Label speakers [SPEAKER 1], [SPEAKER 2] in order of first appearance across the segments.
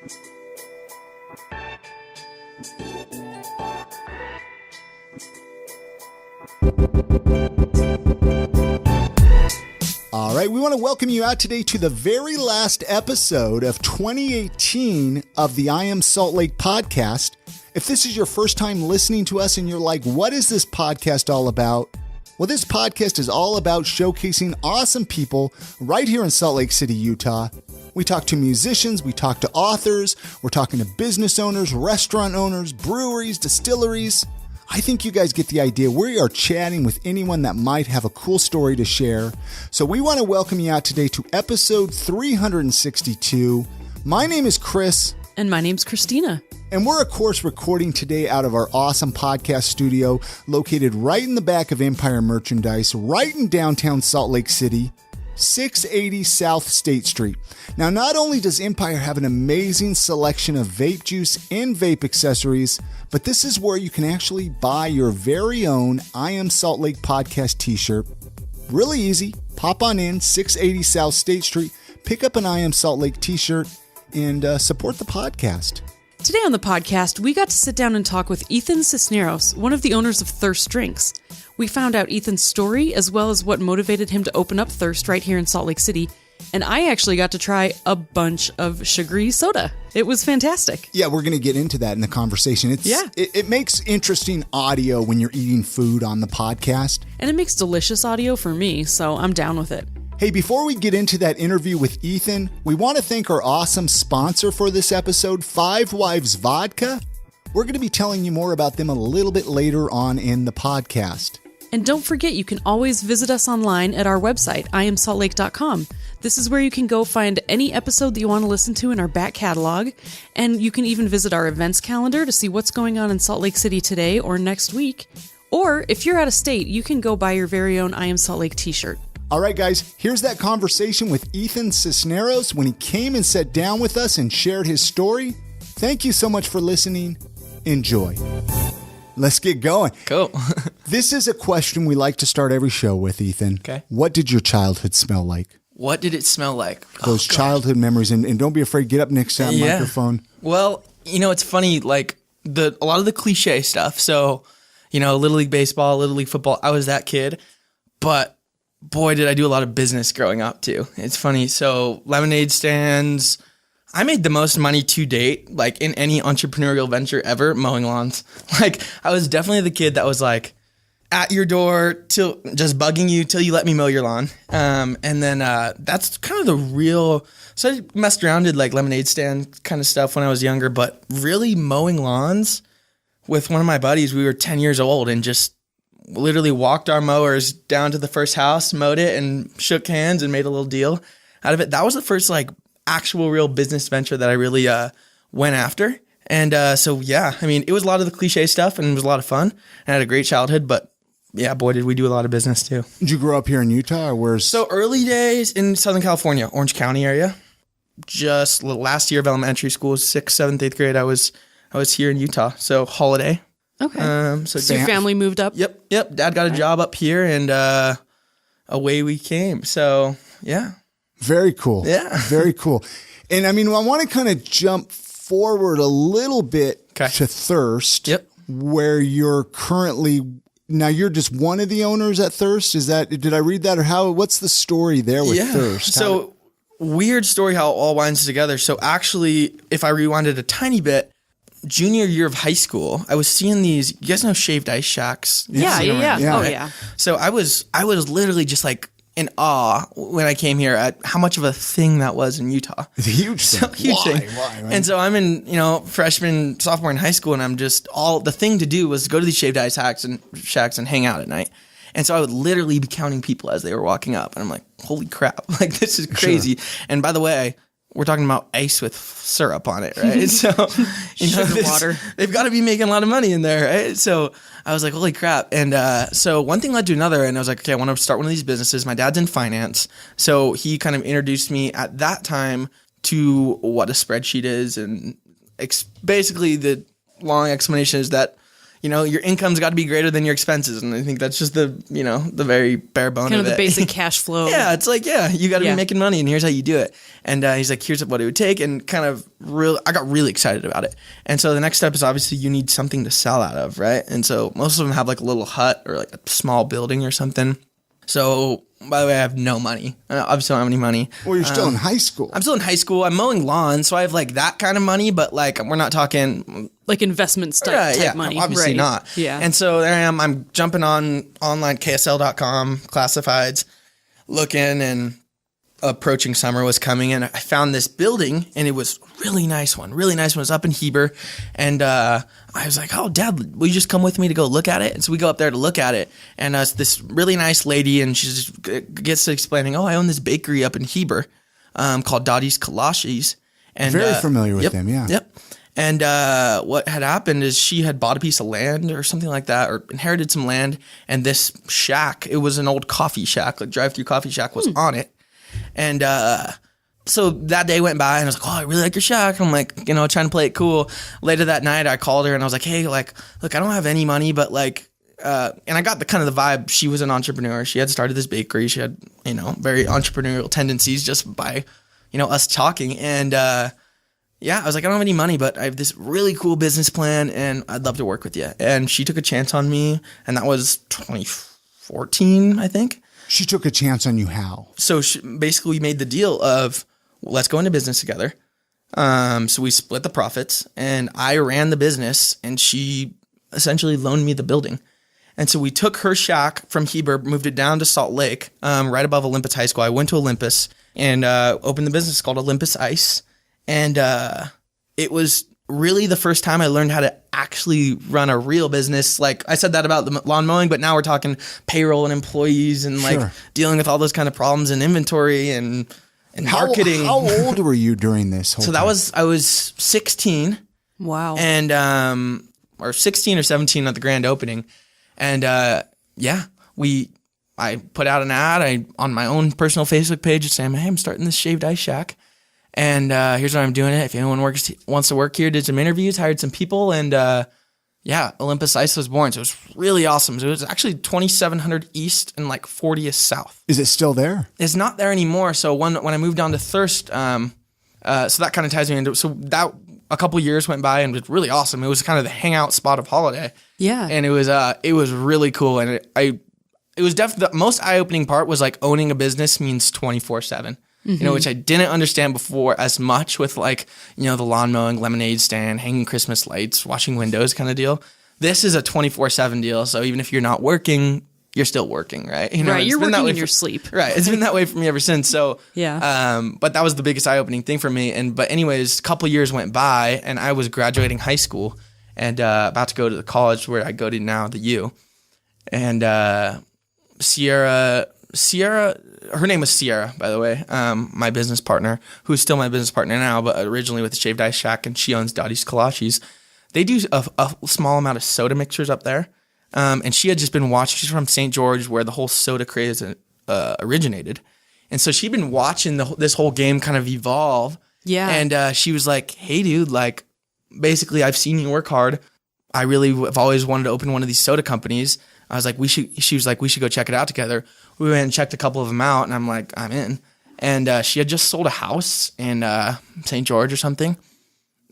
[SPEAKER 1] All right, we want to welcome you out today to the very last episode of 2018 of the I Am Salt Lake podcast. If this is your first time listening to us and you're like, what is this podcast all about? Well, this podcast is all about showcasing awesome people right here in Salt Lake City, Utah. We talk to musicians, we talk to authors, we're talking to business owners, restaurant owners, breweries, distilleries. I think you guys get the idea. We are chatting with anyone that might have a cool story to share. So we want to welcome you out today to episode 362. My name is Chris.
[SPEAKER 2] And my name's Christina.
[SPEAKER 1] And we're, of course, recording today out of our awesome podcast studio located right in the back of Empire Merchandise, right in downtown Salt Lake City, 680 South State Street. Now, not only does Empire have an amazing selection of vape juice and vape accessories, but this is where you can actually buy your very own I Am Salt Lake podcast t-shirt. Really easy. Pop on in, 680 South State Street, pick up an I Am Salt Lake t-shirt, and support the podcast.
[SPEAKER 2] Today on the podcast, we got to sit down and talk with Ethan Cisneros, one of the owners of Thirst Drinks. We found out Ethan's story as well as what motivated him to open up Thirst right here in Salt Lake City. And I actually got to try a bunch of sugary soda. It was fantastic.
[SPEAKER 1] Yeah, we're going to get into that in the conversation. It makes interesting audio when you're eating food on the podcast.
[SPEAKER 2] And it makes delicious audio for me, so I'm down with it.
[SPEAKER 1] Hey, before we get into that interview with Ethan, we want to thank our awesome sponsor for this episode, Five Wives Vodka. We're going to be telling you more about them a little bit later on in the podcast.
[SPEAKER 2] And don't forget, you can always visit us online at our website, iamsaltlake.com. This is where you can go find any episode that you want to listen to in our back catalog. And you can even visit our events calendar to see what's going on in Salt Lake City today or next week. Or if you're out of state, you can go buy your very own I Am Salt Lake t-shirt.
[SPEAKER 1] All right, guys, here's that conversation with Ethan Cisneros when he came and sat down with us and shared his story. Thank you so much for listening. Enjoy. Let's get going.
[SPEAKER 3] Cool.
[SPEAKER 1] This is a question we like to start every show with, Ethan.
[SPEAKER 3] Okay.
[SPEAKER 1] What did your childhood smell like?
[SPEAKER 3] What did it smell like?
[SPEAKER 1] Those childhood memories. And don't be afraid. Get up next to that microphone.
[SPEAKER 3] Well, it's funny, like a lot of the cliche stuff. So, Little League Baseball, Little League Football, I was that kid. But boy, did I do a lot of business growing up too. It's funny. So lemonade stands, I made the most money to date, like in any entrepreneurial venture ever, mowing lawns. Like I was definitely the kid that was like at your door till just bugging you till you let me mow your lawn. And then that's kind of the real, so I messed around, did like lemonade stand kind of stuff when I was younger, but really mowing lawns with one of my buddies, we were 10 years old and just literally walked our mowers down to the first house, mowed it and shook hands and made a little deal out of it. That was the first like actual real business venture that I really went after. And so, yeah, I mean, it was a lot of the cliche stuff and it was a lot of fun. I had a great childhood, but yeah, boy, did we do a lot of business too.
[SPEAKER 1] Did you grow up here in Utah or where's?
[SPEAKER 3] So early days in Southern California, Orange County area. Just last year of elementary school, 6th, 7th, 8th grade, I was here in Utah. So holiday.
[SPEAKER 2] Okay. So your family moved up?
[SPEAKER 3] Yep. Dad got a job up here and away we came. So, yeah.
[SPEAKER 1] Very cool.
[SPEAKER 3] Yeah.
[SPEAKER 1] Very cool. And I mean, I want to kind of jump forward a little bit to Thirst.
[SPEAKER 3] Yep.
[SPEAKER 1] Where you're currently, now you're just one of the owners at Thirst. Did I read that or what's the story there with Thirst?
[SPEAKER 3] So weird story how it all winds together. So actually, if I rewind it a tiny bit, junior year of high school, I was seeing these, you guys know shaved ice shacks?
[SPEAKER 2] Yeah. Oh, yeah.
[SPEAKER 3] So I was literally just like in awe when I came here at how much of a thing that was in Utah.
[SPEAKER 1] It's a huge thing.
[SPEAKER 3] Huge thing.
[SPEAKER 1] Why, right?
[SPEAKER 3] And so I'm in, freshman, sophomore in high school, and I'm just the thing to do was go to these shaved ice shacks and hang out at night. And so I would literally be counting people as they were walking up. And I'm like, holy crap, like this is crazy. Sure. And by the way, we're talking about ice with syrup on it, right? So,
[SPEAKER 2] water.
[SPEAKER 3] They've got to be making a lot of money in there, right? So I was like, holy crap. And so one thing led to another, and I was like, okay, I want to start one of these businesses. My dad's in finance. So he kind of introduced me at that time to what a spreadsheet is. And basically the long explanation is that your income's got to be greater than your expenses. And I think that's just the very bare bone
[SPEAKER 2] Kind
[SPEAKER 3] of
[SPEAKER 2] of the
[SPEAKER 3] it.
[SPEAKER 2] basic cash flow.
[SPEAKER 3] Yeah, it's like, you got to
[SPEAKER 2] Yeah.
[SPEAKER 3] be making money, and here's how you do it. And he's like, here's what it would take, and kind of I got really excited about it. And so the next step is obviously you need something to sell out of, right? And so most of them have like a little hut or like a small building or something. So, by the way, I have no money. I obviously don't have any money.
[SPEAKER 1] Well, you're still in high school.
[SPEAKER 3] I'm still in high school. I'm mowing lawns, so I have like that kind of money, but like we're not talking
[SPEAKER 2] Like investment type money.
[SPEAKER 3] obviously
[SPEAKER 2] right.
[SPEAKER 3] not.
[SPEAKER 2] Yeah.
[SPEAKER 3] And so there I am. I'm jumping on online KSL.com, classifieds, looking, and approaching summer was coming, and I found this building, and it was a really nice one. Really nice one. It was up in Heber, and I was like, "Oh, Dad, will you just come with me to go look at it?" And so we go up there to look at it, and it's this really nice lady, and she just gets to explaining, "Oh, I own this bakery up in Heber called Dottie's Kolaches." And
[SPEAKER 1] Very familiar with them, yeah.
[SPEAKER 3] Yep. And what had happened is she had bought a piece of land or something like that, or inherited some land, and this shack, it was an old coffee shack, like drive-through coffee shack was on it. And so that day went by, and I was like, "Oh, I really like your shack." And I'm like, trying to play it cool. Later that night, I called her, and I was like, "Hey, like, look, I don't have any money, but like," and I got the kind of the vibe. She was an entrepreneur. She had started this bakery. She had, very entrepreneurial tendencies just by, us talking. And I was like, "I don't have any money, but I have this really cool business plan, and I'd love to work with you." And she took a chance on me, and that was 2014, I think.
[SPEAKER 1] She took a chance on you how?
[SPEAKER 3] So basically, we made the deal of, let's go into business together. So we split the profits, and I ran the business, and she essentially loaned me the building. And so we took her shack from Heber, moved it down to Salt Lake, right above Olympus High School. I went to Olympus and opened the business called Olympus Ice. And it was really the first time I learned how to actually run a real business. Like I said that about the lawn mowing, but now we're talking payroll and employees and like dealing with all those kind of problems and inventory and marketing.
[SPEAKER 1] How old were you during this whole time?
[SPEAKER 3] I was 16.
[SPEAKER 2] Wow.
[SPEAKER 3] And or 16 or 17 at the grand opening. And I put out an ad on my own personal Facebook page saying, "Hey, I'm starting this shaved ice shack. And here's what I'm doing it. If anyone wants to work here," did some interviews, hired some people, and Olympus Ice was born. So it was really awesome. So it was actually 2700 East and like 40th South.
[SPEAKER 1] Is it still there?
[SPEAKER 3] It's not there anymore. So when I moved on to Thirst, so that kind of ties me into. So that a couple years went by and it was really awesome. It was kind of the hangout spot of Holiday.
[SPEAKER 2] Yeah.
[SPEAKER 3] And it was really cool. And it was definitely the most eye-opening part was like owning a business means 24/7. Which I didn't understand before as much with like, the lawn mowing, lemonade stand, hanging Christmas lights, washing windows kind of deal. This is a 24/7 deal. So even if you're not working, you're still working, right?
[SPEAKER 2] Right. You're working in
[SPEAKER 3] your
[SPEAKER 2] your sleep.
[SPEAKER 3] Right. It's been that way for me ever since. So,
[SPEAKER 2] yeah.
[SPEAKER 3] But that was the biggest eye-opening thing for me. But anyways, a couple years went by and I was graduating high school and about to go to the college where I go to now, the U. And Sierra, her name was Sierra, by the way, my business partner, who's still my business partner now, but originally with the Shaved Ice Shack, and she owns Dottie's Kolaches. They do a small amount of soda mixers up there, and she had just been watching. She's from St. George, where the whole soda craze originated, and so she'd been watching this whole game kind of evolve.
[SPEAKER 2] Yeah,
[SPEAKER 3] and she was like, "Hey, dude, like, basically, I've seen you work hard. I really have always wanted to open one of these soda companies." I was like, she was like, "We should go check it out together." We went and checked a couple of them out, and I'm like, "I'm in." And she had just sold a house in St. George or something.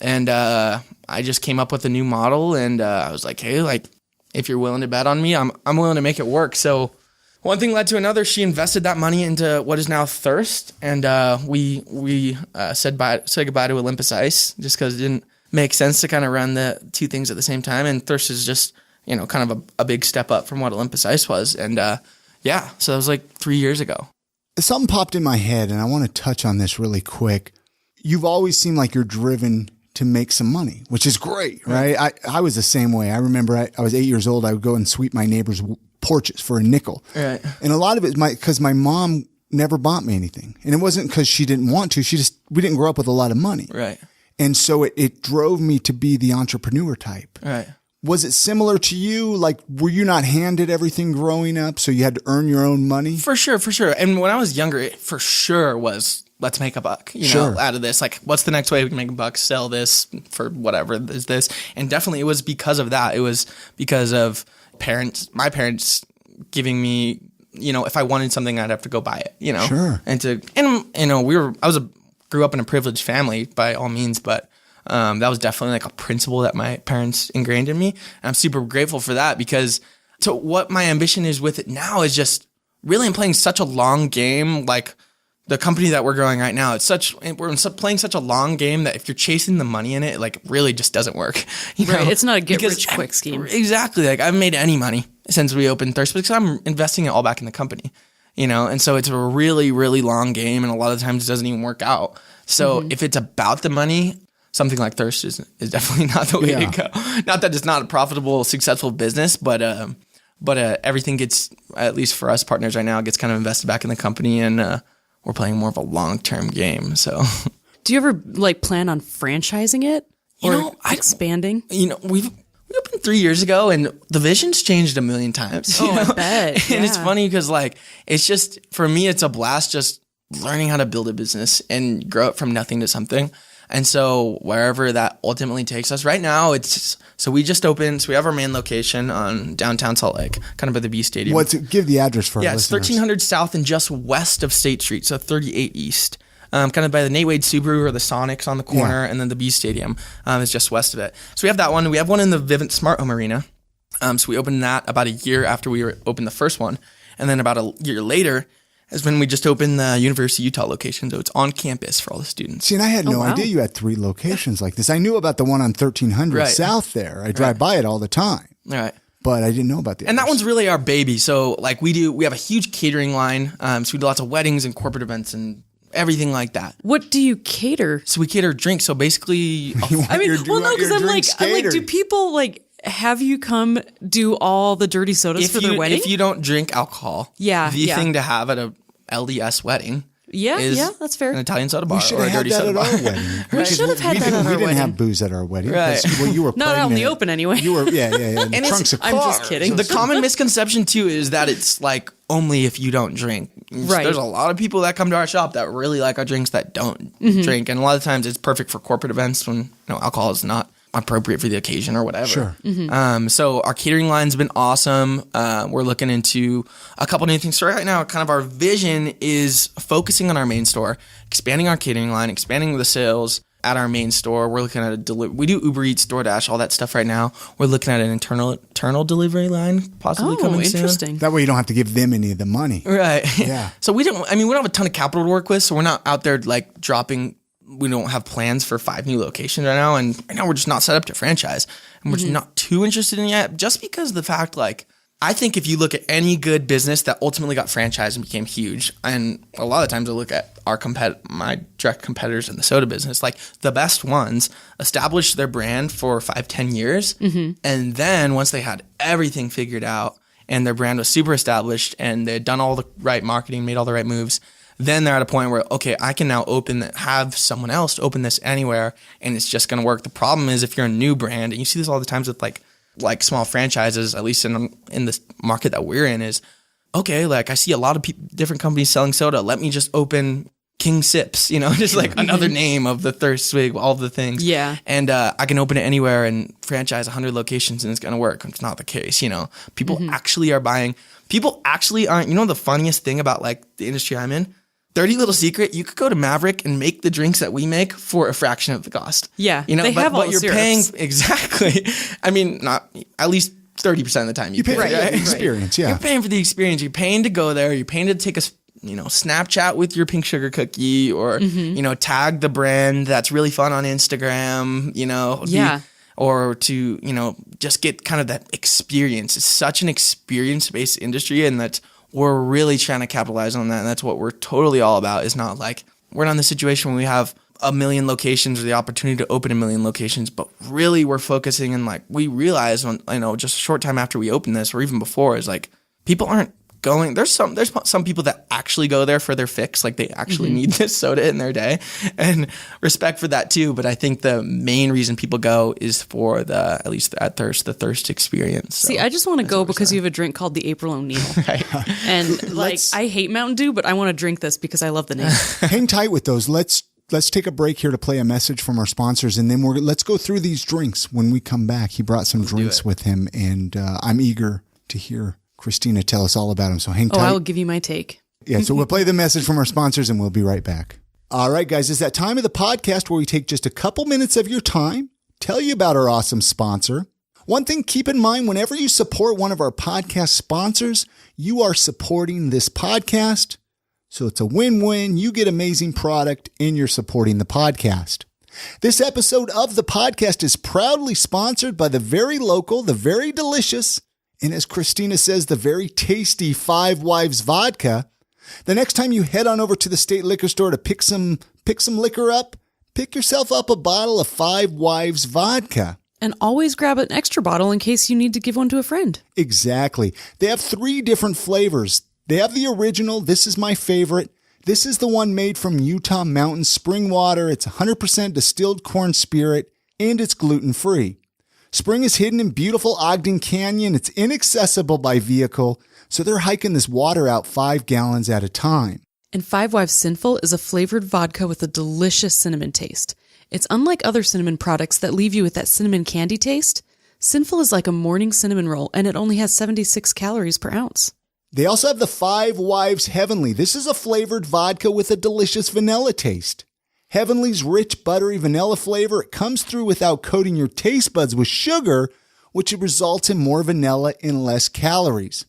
[SPEAKER 3] And I just came up with a new model, and I was like, "Hey, like, if you're willing to bet on me, I'm willing to make it work." So one thing led to another. She invested that money into what is now Thirst, and we said goodbye to Olympus Ice just because it didn't make sense to kind of run the two things at the same time. And Thirst is just kind of a big step up from what Olympus Ice was. And so that was like 3 years ago.
[SPEAKER 1] Something popped in my head, and I want to touch on this really quick. You've always seemed like you're driven to make some money, which is great, right? I was the same way. I remember I was 8 years old. I would go and sweep my neighbor's porches for a nickel.
[SPEAKER 3] Right.
[SPEAKER 1] And a lot of it because my mom never bought me anything. And it wasn't because she didn't want to. We didn't grow up with a lot of money.
[SPEAKER 3] Right.
[SPEAKER 1] And so it drove me to be the entrepreneur type.
[SPEAKER 3] Right.
[SPEAKER 1] Was it similar to you? Like, were you not handed everything growing up, so you had to earn your own money?
[SPEAKER 3] For sure. And when I was younger, it for sure was let's make a buck,
[SPEAKER 1] Sure.
[SPEAKER 3] out of this. Like, what's the next way we can make a buck? Sell this for whatever is this. And definitely it was because of that. It was because of my parents giving me, if I wanted something, I'd have to go buy it,
[SPEAKER 1] Sure.
[SPEAKER 3] Grew up in a privileged family by all means, but that was definitely like a principle that my parents ingrained in me. And I'm super grateful for that, because so what my ambition is with it now is just really I'm playing such a long game. Like the company that we're growing right now, we're playing such a long game that if you're chasing the money in it, like really just doesn't work.
[SPEAKER 2] Right. It's not a get rich quick scheme.
[SPEAKER 3] Exactly. Like I haven't made any money since we opened Thirst because I'm investing it all back in the company, and so it's a really, really long game. And a lot of times it doesn't even work out. So if it's about the money, something like Thirst is definitely not the way to go. Not that it's not a profitable, successful business, but everything gets, at least for us partners right now, gets kind of invested back in the company, and we're playing more of a long-term game. So,
[SPEAKER 2] do you ever plan on franchising it or expanding?
[SPEAKER 3] We opened 3 years ago, and the vision's changed a million times.
[SPEAKER 2] I bet.
[SPEAKER 3] And it's funny because it's just, for me, it's a blast just learning how to build a business and grow it from nothing to something. And so wherever that ultimately takes us right now, we just opened, so we have our main location on downtown Salt Lake, kind of by the B Stadium.
[SPEAKER 1] Give the address for our
[SPEAKER 3] it's
[SPEAKER 1] listeners.
[SPEAKER 3] 1300 South and just west of State Street, so 38 East. Kind of by the Nate Wade Subaru or the Sonics on the corner, and then the B Stadium is just west of it. So we have that one. We have one in the Vivint Smart Home Arena. So we opened that about a year after we opened the first one. And then about a year later is when we just opened the University of Utah location. So it's on campus for all the students.
[SPEAKER 1] See, and I had no idea you had 3 locations like this. I knew about the one on 1300 South there. I drive by it all the time.
[SPEAKER 3] Right.
[SPEAKER 1] But I didn't know about the
[SPEAKER 3] And
[SPEAKER 1] others.
[SPEAKER 3] that one's really our baby. So we have a huge catering line. So we do lots of weddings and corporate events and everything like that.
[SPEAKER 2] What do you cater?
[SPEAKER 3] So we cater drinks. So basically,
[SPEAKER 1] because
[SPEAKER 2] I'm like, do people have you come do all the dirty sodas for their wedding?
[SPEAKER 3] If you don't drink alcohol, the thing to have at a LDS wedding is
[SPEAKER 2] that's fair.
[SPEAKER 3] an Italian soda bar
[SPEAKER 1] We should
[SPEAKER 3] or a
[SPEAKER 1] have
[SPEAKER 3] dirty
[SPEAKER 1] had that
[SPEAKER 3] soda
[SPEAKER 1] at
[SPEAKER 3] bar.
[SPEAKER 1] our wedding.
[SPEAKER 2] We should have had that at our
[SPEAKER 1] We didn't
[SPEAKER 2] wedding.
[SPEAKER 1] have booze at our wedding.
[SPEAKER 3] Right.
[SPEAKER 1] Well, you were
[SPEAKER 2] Not out in the
[SPEAKER 1] pregnant.
[SPEAKER 2] open anyway.
[SPEAKER 1] You were, yeah.
[SPEAKER 3] And it's-
[SPEAKER 1] trunks of
[SPEAKER 2] I'm
[SPEAKER 1] cars.
[SPEAKER 2] just kidding.
[SPEAKER 3] The common misconception too is that it's only if you don't drink.
[SPEAKER 2] Right.
[SPEAKER 3] There's a lot of people that come to our shop that really like our drinks that don't drink, and a lot of times it's perfect for corporate events when alcohol is not appropriate for the occasion or whatever.
[SPEAKER 1] Sure.
[SPEAKER 3] So our catering line's been awesome. We're looking into a couple new things. So right now, kind of our vision is focusing on our main store, expanding our catering line, expanding the sales at our main store. We're looking at we do Uber Eats, DoorDash, all that stuff right now. We're looking at an internal delivery line possibly coming soon.
[SPEAKER 2] Interesting.
[SPEAKER 1] That way you don't have to give them any of the money.
[SPEAKER 3] Right.
[SPEAKER 1] Yeah.
[SPEAKER 3] So we don't have a ton of capital to work with, so we're not out there dropping. We don't have plans for 5 new locations right now, and right now we're just not set up to franchise, and we're just not too interested in it yet, just because of the fact, I think if you look at any good business that ultimately got franchised and became huge, and a lot of times I look at my direct competitors in the soda business, the best ones established their brand for 5-10 years, and then once they had everything figured out and their brand was super established and they had done all the right marketing, made all the right moves, then they're at a point where, okay, I can now have someone else open this anywhere, and it's just going to work. The problem is if you're a new brand, and you see this all the times with like small franchises, at least in this market that we're in, is, okay, I see a lot of different companies selling soda. Let me just open King Sips, just another name of the Thirst Swig, all of the things.
[SPEAKER 2] Yeah.
[SPEAKER 3] And I can open it anywhere and franchise 100 locations and it's going to work. It's not the case, People actually are buying. People actually aren't. The funniest thing about the industry I'm in? Dirty little secret, you could go to Maverick and make the drinks that we make for a fraction of the cost.
[SPEAKER 2] Yeah,
[SPEAKER 3] they
[SPEAKER 2] have all the
[SPEAKER 3] you're
[SPEAKER 2] syrups.
[SPEAKER 3] paying exactly. I mean, not at least 30% of the time you pay
[SPEAKER 1] for
[SPEAKER 3] for
[SPEAKER 1] the experience. Yeah,
[SPEAKER 3] you're paying for the experience. You're paying to go there. You're paying to take a Snapchat with your pink sugar cookie, or tag the brand that's really fun on Instagram. Or to just get kind of that experience. It's such an experience-based industry, and that's. We're really trying to capitalize on that, and that's what we're totally all about. It's not we're not in the situation where we have 1 million locations or the opportunity to open 1 million locations, but really we're focusing and we realize when just a short time after we open this, or even before, is people aren't there's some people that actually go there for their fix, like they actually need this soda in their day, and respect for that too. But I think the main reason people go is for the thirst experience. So
[SPEAKER 2] See, I just want to go because you have a drink called the April O'Neil.
[SPEAKER 3] right.
[SPEAKER 2] And like, I hate Mountain Dew, but I want to drink this because I love the name.
[SPEAKER 1] Hang tight with those. Let's take a break here to play a message from our sponsors, and then let's go through these drinks when we come back. He brought some drinks with him, and I'm eager to hear Christina tell us all about them. So hang tight.
[SPEAKER 2] Oh, I will give you my take.
[SPEAKER 1] Yeah, so we'll play the message from our sponsors, and we'll be right back. All right, guys, it's that time of the podcast where we take just a couple minutes of your time, tell you about our awesome sponsor. One thing, keep in mind, whenever you support one of our podcast sponsors, you are supporting this podcast. So it's a win-win. You get amazing product and you're supporting the podcast. This episode of the podcast is proudly sponsored by the very local, the very delicious, and as Christina says, the very tasty Five Wives vodka. The next time you head on over to the state liquor store to pick some liquor up, pick yourself up a bottle of Five Wives vodka.
[SPEAKER 2] And always grab an extra bottle in case you need to give one to a friend.
[SPEAKER 1] Exactly. They have 3 different flavors. They have the original. This is my favorite. This is the one made from Utah mountain spring water. It's 100% distilled corn spirit, and it's gluten-free. Spring is hidden in beautiful Ogden Canyon. It's inaccessible by vehicle, so they're hiking this water out 5 gallons at a time.
[SPEAKER 2] And Five Wives Sinful is a flavored vodka with a delicious cinnamon taste. It's unlike other cinnamon products that leave you with that cinnamon candy taste. Sinful is like a morning cinnamon roll, and it only has 76 calories per ounce.
[SPEAKER 1] They also have the Five Wives Heavenly. This is a flavored vodka with a delicious vanilla taste. Heavenly's rich, buttery vanilla flavor, it comes through without coating your taste buds with sugar, which results in more vanilla and less calories.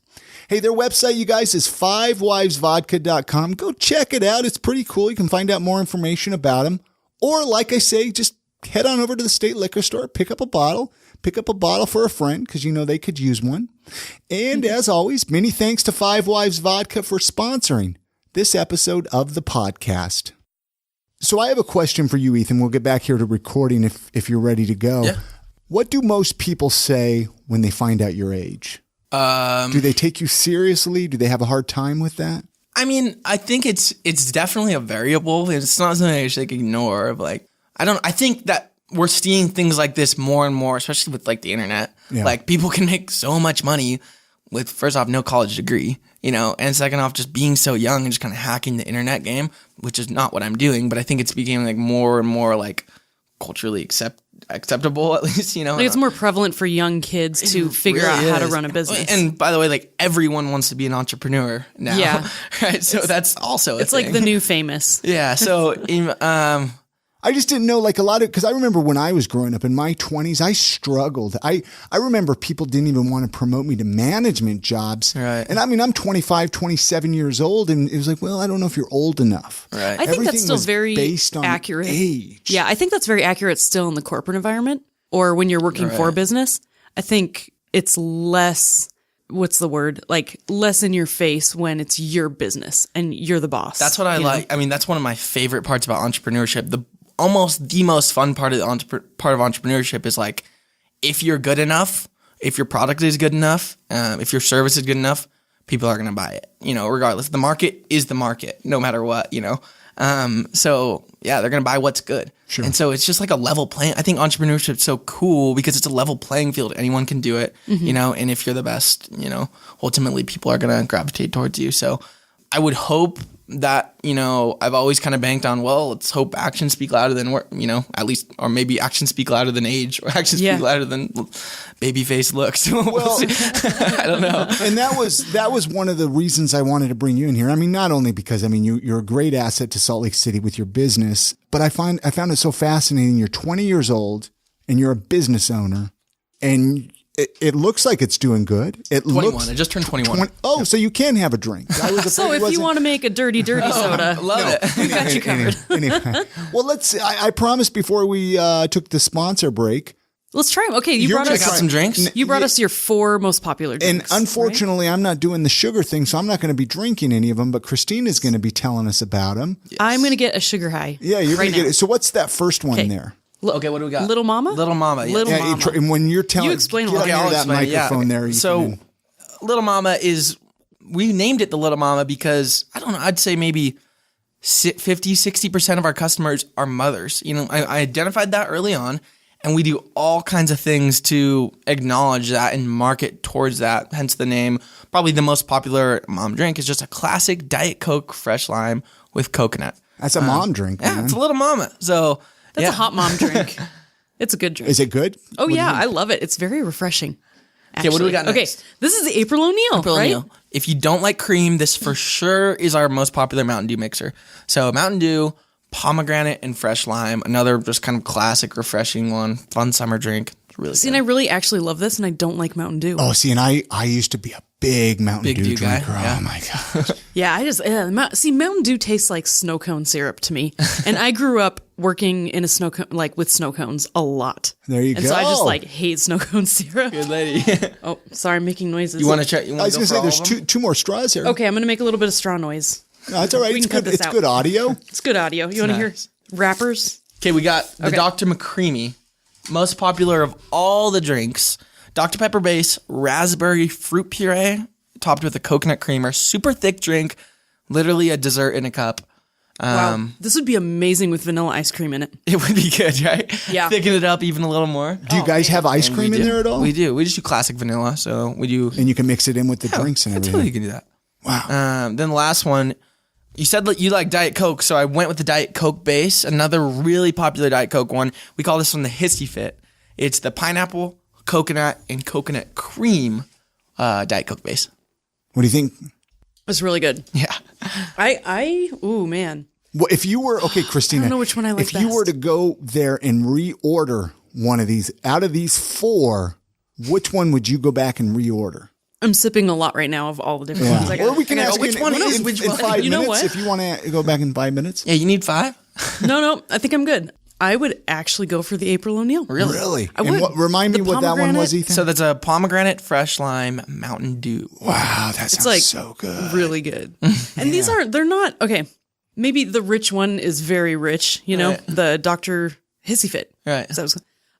[SPEAKER 1] Hey, their website, you guys, is fivewivesvodka.com. Go check it out. It's pretty cool. You can find out more information about them. Or, like I say, just head on over to the state liquor store, pick up a bottle for a friend because you know they could use one. And as always, many thanks to Five Wives Vodka for sponsoring this episode of the podcast. So I have a question for you, Ethan. We'll get back here to recording if you're ready to go.
[SPEAKER 3] Yeah.
[SPEAKER 1] What do most people say when they find out your age? Do they take you seriously? Do they have a hard time with that?
[SPEAKER 3] I mean, I think it's definitely a variable. It's not something I should ignore. I think that we're seeing things like this more and more, especially with like the internet.
[SPEAKER 1] Yeah.
[SPEAKER 3] Like people can make so much money with, first off, no college degree, and second off, just being so young and just kind of hacking the internet game, which is not what I'm doing. But I think it's becoming like more and more like culturally acceptable, at least,
[SPEAKER 2] Like it's more prevalent for young kids to figure out how to run a business.
[SPEAKER 3] And by the way, like everyone wants to be an entrepreneur now.
[SPEAKER 2] Yeah.
[SPEAKER 3] Right. So that's also a
[SPEAKER 2] It's
[SPEAKER 3] thing.
[SPEAKER 2] like the new famous.
[SPEAKER 3] Yeah. So
[SPEAKER 1] I just didn't know, like a lot of, because I remember when I was growing up in my 20s, I struggled. I remember people didn't even want to promote me to management jobs.
[SPEAKER 3] Right.
[SPEAKER 1] And I mean, I'm 25, 27 years old, and it was like, well, I don't know if you're old enough.
[SPEAKER 3] Right.
[SPEAKER 2] I think that's
[SPEAKER 1] Everything
[SPEAKER 2] still
[SPEAKER 1] was
[SPEAKER 2] very
[SPEAKER 1] based on
[SPEAKER 2] accurate.
[SPEAKER 1] age.
[SPEAKER 2] Yeah, I think that's very accurate still in the corporate environment or when you're working for a business. I think it's less, what's the word? Like less in your face when it's your business and you're the boss.
[SPEAKER 3] That's what I like. I mean, that's one of my favorite parts about entrepreneurship. Almost the most fun part of entrepreneurship is like, if you're good enough, if your product is good enough, if your service is good enough, people are going to buy it, regardless. The market is the market, no matter what, So yeah, they're going to buy what's good.
[SPEAKER 1] Sure.
[SPEAKER 3] And so it's just like a level playing. I think entrepreneurship is so cool because it's a level playing field. Anyone can do it, and if you're the best, ultimately people are going to gravitate towards you. So I would hope that, I've always kind of banked on, well, let's hope actions speak louder than, at least, or maybe actions speak louder than age, or actions speak louder than baby face looks. Well, I don't know.
[SPEAKER 1] And that was one of the reasons I wanted to bring you in here. I mean, not only because, you're a great asset to Salt Lake City with your business, but I found it so fascinating. You're 20 years old and you're a business owner, and it looks like it's doing good.
[SPEAKER 3] 21. I just turned 21.
[SPEAKER 1] So you can have a drink.
[SPEAKER 2] So if you want to make a dirty soda,
[SPEAKER 3] love it.
[SPEAKER 2] we got you covered.
[SPEAKER 1] Anyway. Well, I promised before we took the sponsor break.
[SPEAKER 2] Let's try them. Okay, you brought us
[SPEAKER 3] check out some drinks.
[SPEAKER 2] You brought us your 4 most popular drinks.
[SPEAKER 1] And unfortunately, I'm not doing the sugar thing, so I'm not going to be drinking any of them, but Christina's going to be telling us about them.
[SPEAKER 2] Yes. I'm going to get a sugar high.
[SPEAKER 1] Yeah, you're going to get it. So what's that first one there?
[SPEAKER 3] Okay, what do we got?
[SPEAKER 2] Little Mama?
[SPEAKER 3] Little Mama, yeah.
[SPEAKER 2] Little Mama.
[SPEAKER 1] And when you're telling,
[SPEAKER 2] you explain
[SPEAKER 1] get
[SPEAKER 2] okay,
[SPEAKER 1] near that microphone there.
[SPEAKER 3] So, Little Mama is we named it the Little Mama because, I don't know, I'd say maybe 50-60% of our customers are mothers. You know, I identified that early on, and we do all kinds of things to acknowledge that and market towards that, hence the name. Probably the most popular mom drink is just a classic Diet Coke fresh lime with coconut.
[SPEAKER 1] That's a mom drink, man.
[SPEAKER 3] Yeah, it's a Little Mama. So
[SPEAKER 2] That's a hot mom drink. It's a good drink.
[SPEAKER 1] Is it good?
[SPEAKER 2] Oh, yeah. I love it. It's very refreshing.
[SPEAKER 3] Okay, what do we got next?
[SPEAKER 2] Okay, this is April O'Neil, right?
[SPEAKER 3] O'Neil. If you don't like cream, this for sure is our most popular Mountain Dew mixer. So Mountain Dew, pomegranate, and fresh lime. Another just kind of classic, refreshing one. Fun summer drink. It's really
[SPEAKER 2] See,
[SPEAKER 3] good.
[SPEAKER 2] and I really actually love this, and I don't like Mountain Dew.
[SPEAKER 1] Oh, see, and I used to be a big Mountain Dew
[SPEAKER 3] guy,
[SPEAKER 1] drinker.
[SPEAKER 3] yeah.
[SPEAKER 1] Oh, my gosh.
[SPEAKER 2] Yeah, I just see Mountain Dew tastes like snow cone syrup to me, and I grew up working in a snow cone, like with snow cones a lot.
[SPEAKER 1] There you
[SPEAKER 2] and
[SPEAKER 1] go.
[SPEAKER 2] So I just like hate snow cone syrup.
[SPEAKER 3] Good lady.
[SPEAKER 2] Oh, sorry, I'm making noises.
[SPEAKER 3] You want to check?
[SPEAKER 1] I was going to say, there's two more straws here.
[SPEAKER 2] Okay, I'm going to make a little bit of straw noise.
[SPEAKER 1] No, it's all right.
[SPEAKER 2] We
[SPEAKER 1] It's
[SPEAKER 2] can cut
[SPEAKER 1] good.
[SPEAKER 2] this
[SPEAKER 1] It's
[SPEAKER 2] out.
[SPEAKER 1] good audio.
[SPEAKER 2] It's good audio. You want to hear
[SPEAKER 3] nice.
[SPEAKER 2] rappers?
[SPEAKER 3] Okay, we got the
[SPEAKER 2] Okay.
[SPEAKER 3] Dr. McCreamy, most popular of all the drinks. Dr. Pepper base, raspberry fruit puree, topped with a coconut creamer. Super thick drink, literally a dessert in a cup.
[SPEAKER 2] Wow, this would be amazing with vanilla ice cream in it.
[SPEAKER 3] It would be good, right?
[SPEAKER 2] Yeah.
[SPEAKER 3] Thicken it up even a little more.
[SPEAKER 1] Do you guys have ice cream in there at all?
[SPEAKER 3] We do. We just do classic vanilla, so we do.
[SPEAKER 1] And you can mix it in with the drinks and everything.
[SPEAKER 3] Totally can do that.
[SPEAKER 1] Wow.
[SPEAKER 3] Then the last one, you said that you like Diet Coke, so I went with the Diet Coke base. Another really popular Diet Coke one. We call this one the Hissy Fit. It's the pineapple, coconut, and coconut cream Diet Coke base.
[SPEAKER 1] What do you think?
[SPEAKER 2] It's really good.
[SPEAKER 3] Yeah.
[SPEAKER 2] Ooh, man.
[SPEAKER 1] Well, if you were, okay, Christina.
[SPEAKER 2] I don't know which one I like
[SPEAKER 1] If you were
[SPEAKER 2] best.
[SPEAKER 1] to go there and reorder one of these, out of these four, which one would you go back and reorder?
[SPEAKER 2] I'm sipping a lot right now of all the different ones. I got.
[SPEAKER 1] Or we can
[SPEAKER 2] I got-
[SPEAKER 1] ask
[SPEAKER 3] which
[SPEAKER 1] in,
[SPEAKER 3] one
[SPEAKER 1] in,
[SPEAKER 3] is
[SPEAKER 1] in,
[SPEAKER 3] which
[SPEAKER 1] in
[SPEAKER 3] one?
[SPEAKER 1] 5
[SPEAKER 2] You know
[SPEAKER 1] minutes
[SPEAKER 2] what?
[SPEAKER 1] if you want to go back in 5 minutes.
[SPEAKER 3] Yeah, you need 5?
[SPEAKER 2] No, I think I'm good. I would actually go for the April O'Neil.
[SPEAKER 1] Really?
[SPEAKER 2] I
[SPEAKER 1] And
[SPEAKER 2] would.
[SPEAKER 1] remind me
[SPEAKER 2] The
[SPEAKER 1] what that one was,
[SPEAKER 2] pomegranate-
[SPEAKER 1] Ethan?
[SPEAKER 3] So that's a pomegranate, fresh lime, Mountain Dew.
[SPEAKER 1] Wow, that sounds
[SPEAKER 2] like
[SPEAKER 1] so good.
[SPEAKER 2] Really good. And they're not, okay, maybe the rich one is very rich, you know,
[SPEAKER 3] Right.
[SPEAKER 2] the Dr. Hissy Fit.
[SPEAKER 3] Right.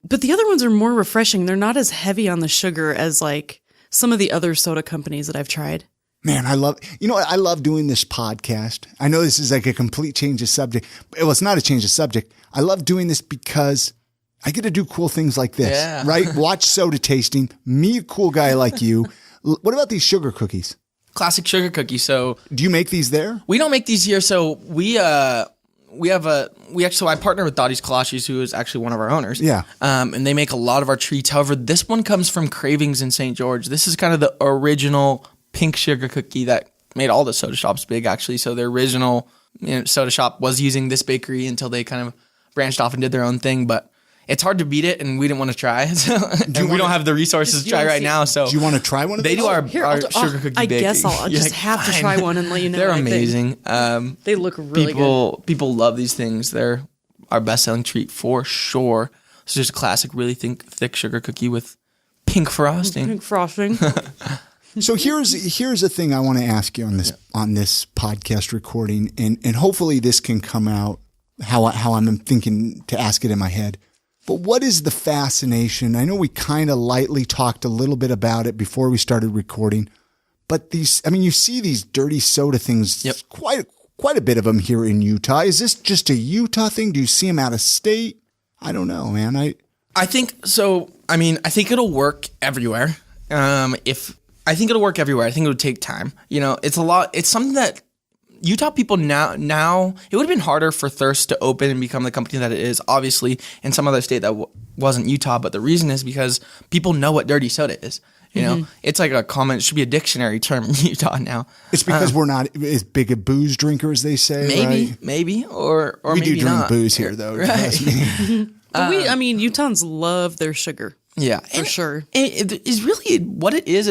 [SPEAKER 2] But the other ones are more refreshing. They're not as heavy on the sugar as like some of the other soda companies that I've tried.
[SPEAKER 1] Man, I love doing this podcast. I know this is like a complete change of subject. Well, it's not a change of subject. I love doing this because I get to do cool things like this,
[SPEAKER 3] Yeah.
[SPEAKER 1] right? Watch soda tasting, meet a cool guy like you. What about these sugar cookies?
[SPEAKER 3] Classic sugar cookie. So
[SPEAKER 1] Do you make these there?
[SPEAKER 3] we don't make these here. So I partner with Dottie's Kolaches, who is actually one of our owners.
[SPEAKER 1] Yeah.
[SPEAKER 3] And they make a lot of our treats. However, this one comes from Cravings in St. George. This is kind of the original pink sugar cookie that made all the soda shops big, actually. So the original soda shop was using this bakery until they kind of branched off and did their own thing. But it's hard to beat it, and we didn't want to try. So, and we don't have the resources to try right now. So
[SPEAKER 1] Do you want to try one of
[SPEAKER 3] they
[SPEAKER 1] these?
[SPEAKER 3] do our
[SPEAKER 2] I'll
[SPEAKER 3] sugar cookie
[SPEAKER 2] I
[SPEAKER 3] baking.
[SPEAKER 2] guess I'll
[SPEAKER 3] You're
[SPEAKER 2] just
[SPEAKER 3] like,
[SPEAKER 2] have to
[SPEAKER 3] "Fine."
[SPEAKER 2] try one and let you know.
[SPEAKER 3] They're
[SPEAKER 2] what I think.
[SPEAKER 3] amazing.
[SPEAKER 2] They look really good.
[SPEAKER 3] People love these things. They're our best-selling treat for sure. It's just a classic, really thick sugar cookie with pink frosting.
[SPEAKER 2] Pink frosting.
[SPEAKER 1] So here's a thing I want to ask you on this podcast recording, and hopefully this can come out how I'm thinking to ask it in my head. But what is the fascination? I know we kind of lightly talked a little bit about it before we started recording, but you see these dirty soda things,
[SPEAKER 3] Yep.
[SPEAKER 1] quite a bit of them here in Utah. Is this just a Utah thing? Do you see them out of state? I don't know, man.
[SPEAKER 3] I think so. I think it'll work everywhere. I think it'll work everywhere. I think it would take time. It's a lot. It's something that Utah people now it would have been harder for Thirst to open and become the company that it is, obviously, in some other state that wasn't Utah. But the reason is because people know what dirty soda is. It's like it should be a dictionary term in Utah now.
[SPEAKER 1] It's because we're not as big a booze drinkers, they say.
[SPEAKER 3] Maybe, or
[SPEAKER 1] We
[SPEAKER 3] maybe
[SPEAKER 1] do drink
[SPEAKER 3] not.
[SPEAKER 1] booze here, though. Trust me.
[SPEAKER 2] But Utahns love their sugar.
[SPEAKER 3] Yeah,
[SPEAKER 2] For sure.
[SPEAKER 3] It is really what it is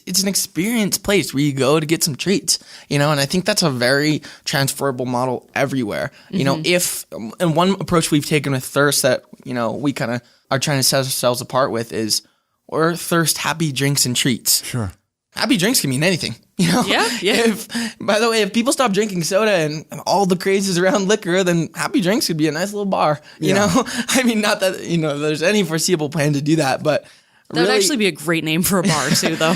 [SPEAKER 3] it's an experience place where you go to get some treats, and I think that's a very transferable model everywhere. And one approach we've taken with Thirst that, we kind of are trying to set ourselves apart with is we're Thirst happy drinks and treats.
[SPEAKER 1] Sure.
[SPEAKER 3] Happy drinks can mean anything,
[SPEAKER 2] Yeah.
[SPEAKER 3] By the way, if people stop drinking soda and all the crazes around liquor, then Happy Drinks could be a nice little bar, you know? Not that, there's any foreseeable plan to do that, but
[SPEAKER 2] That'd
[SPEAKER 3] really,
[SPEAKER 2] actually be a great name for a bar too, though.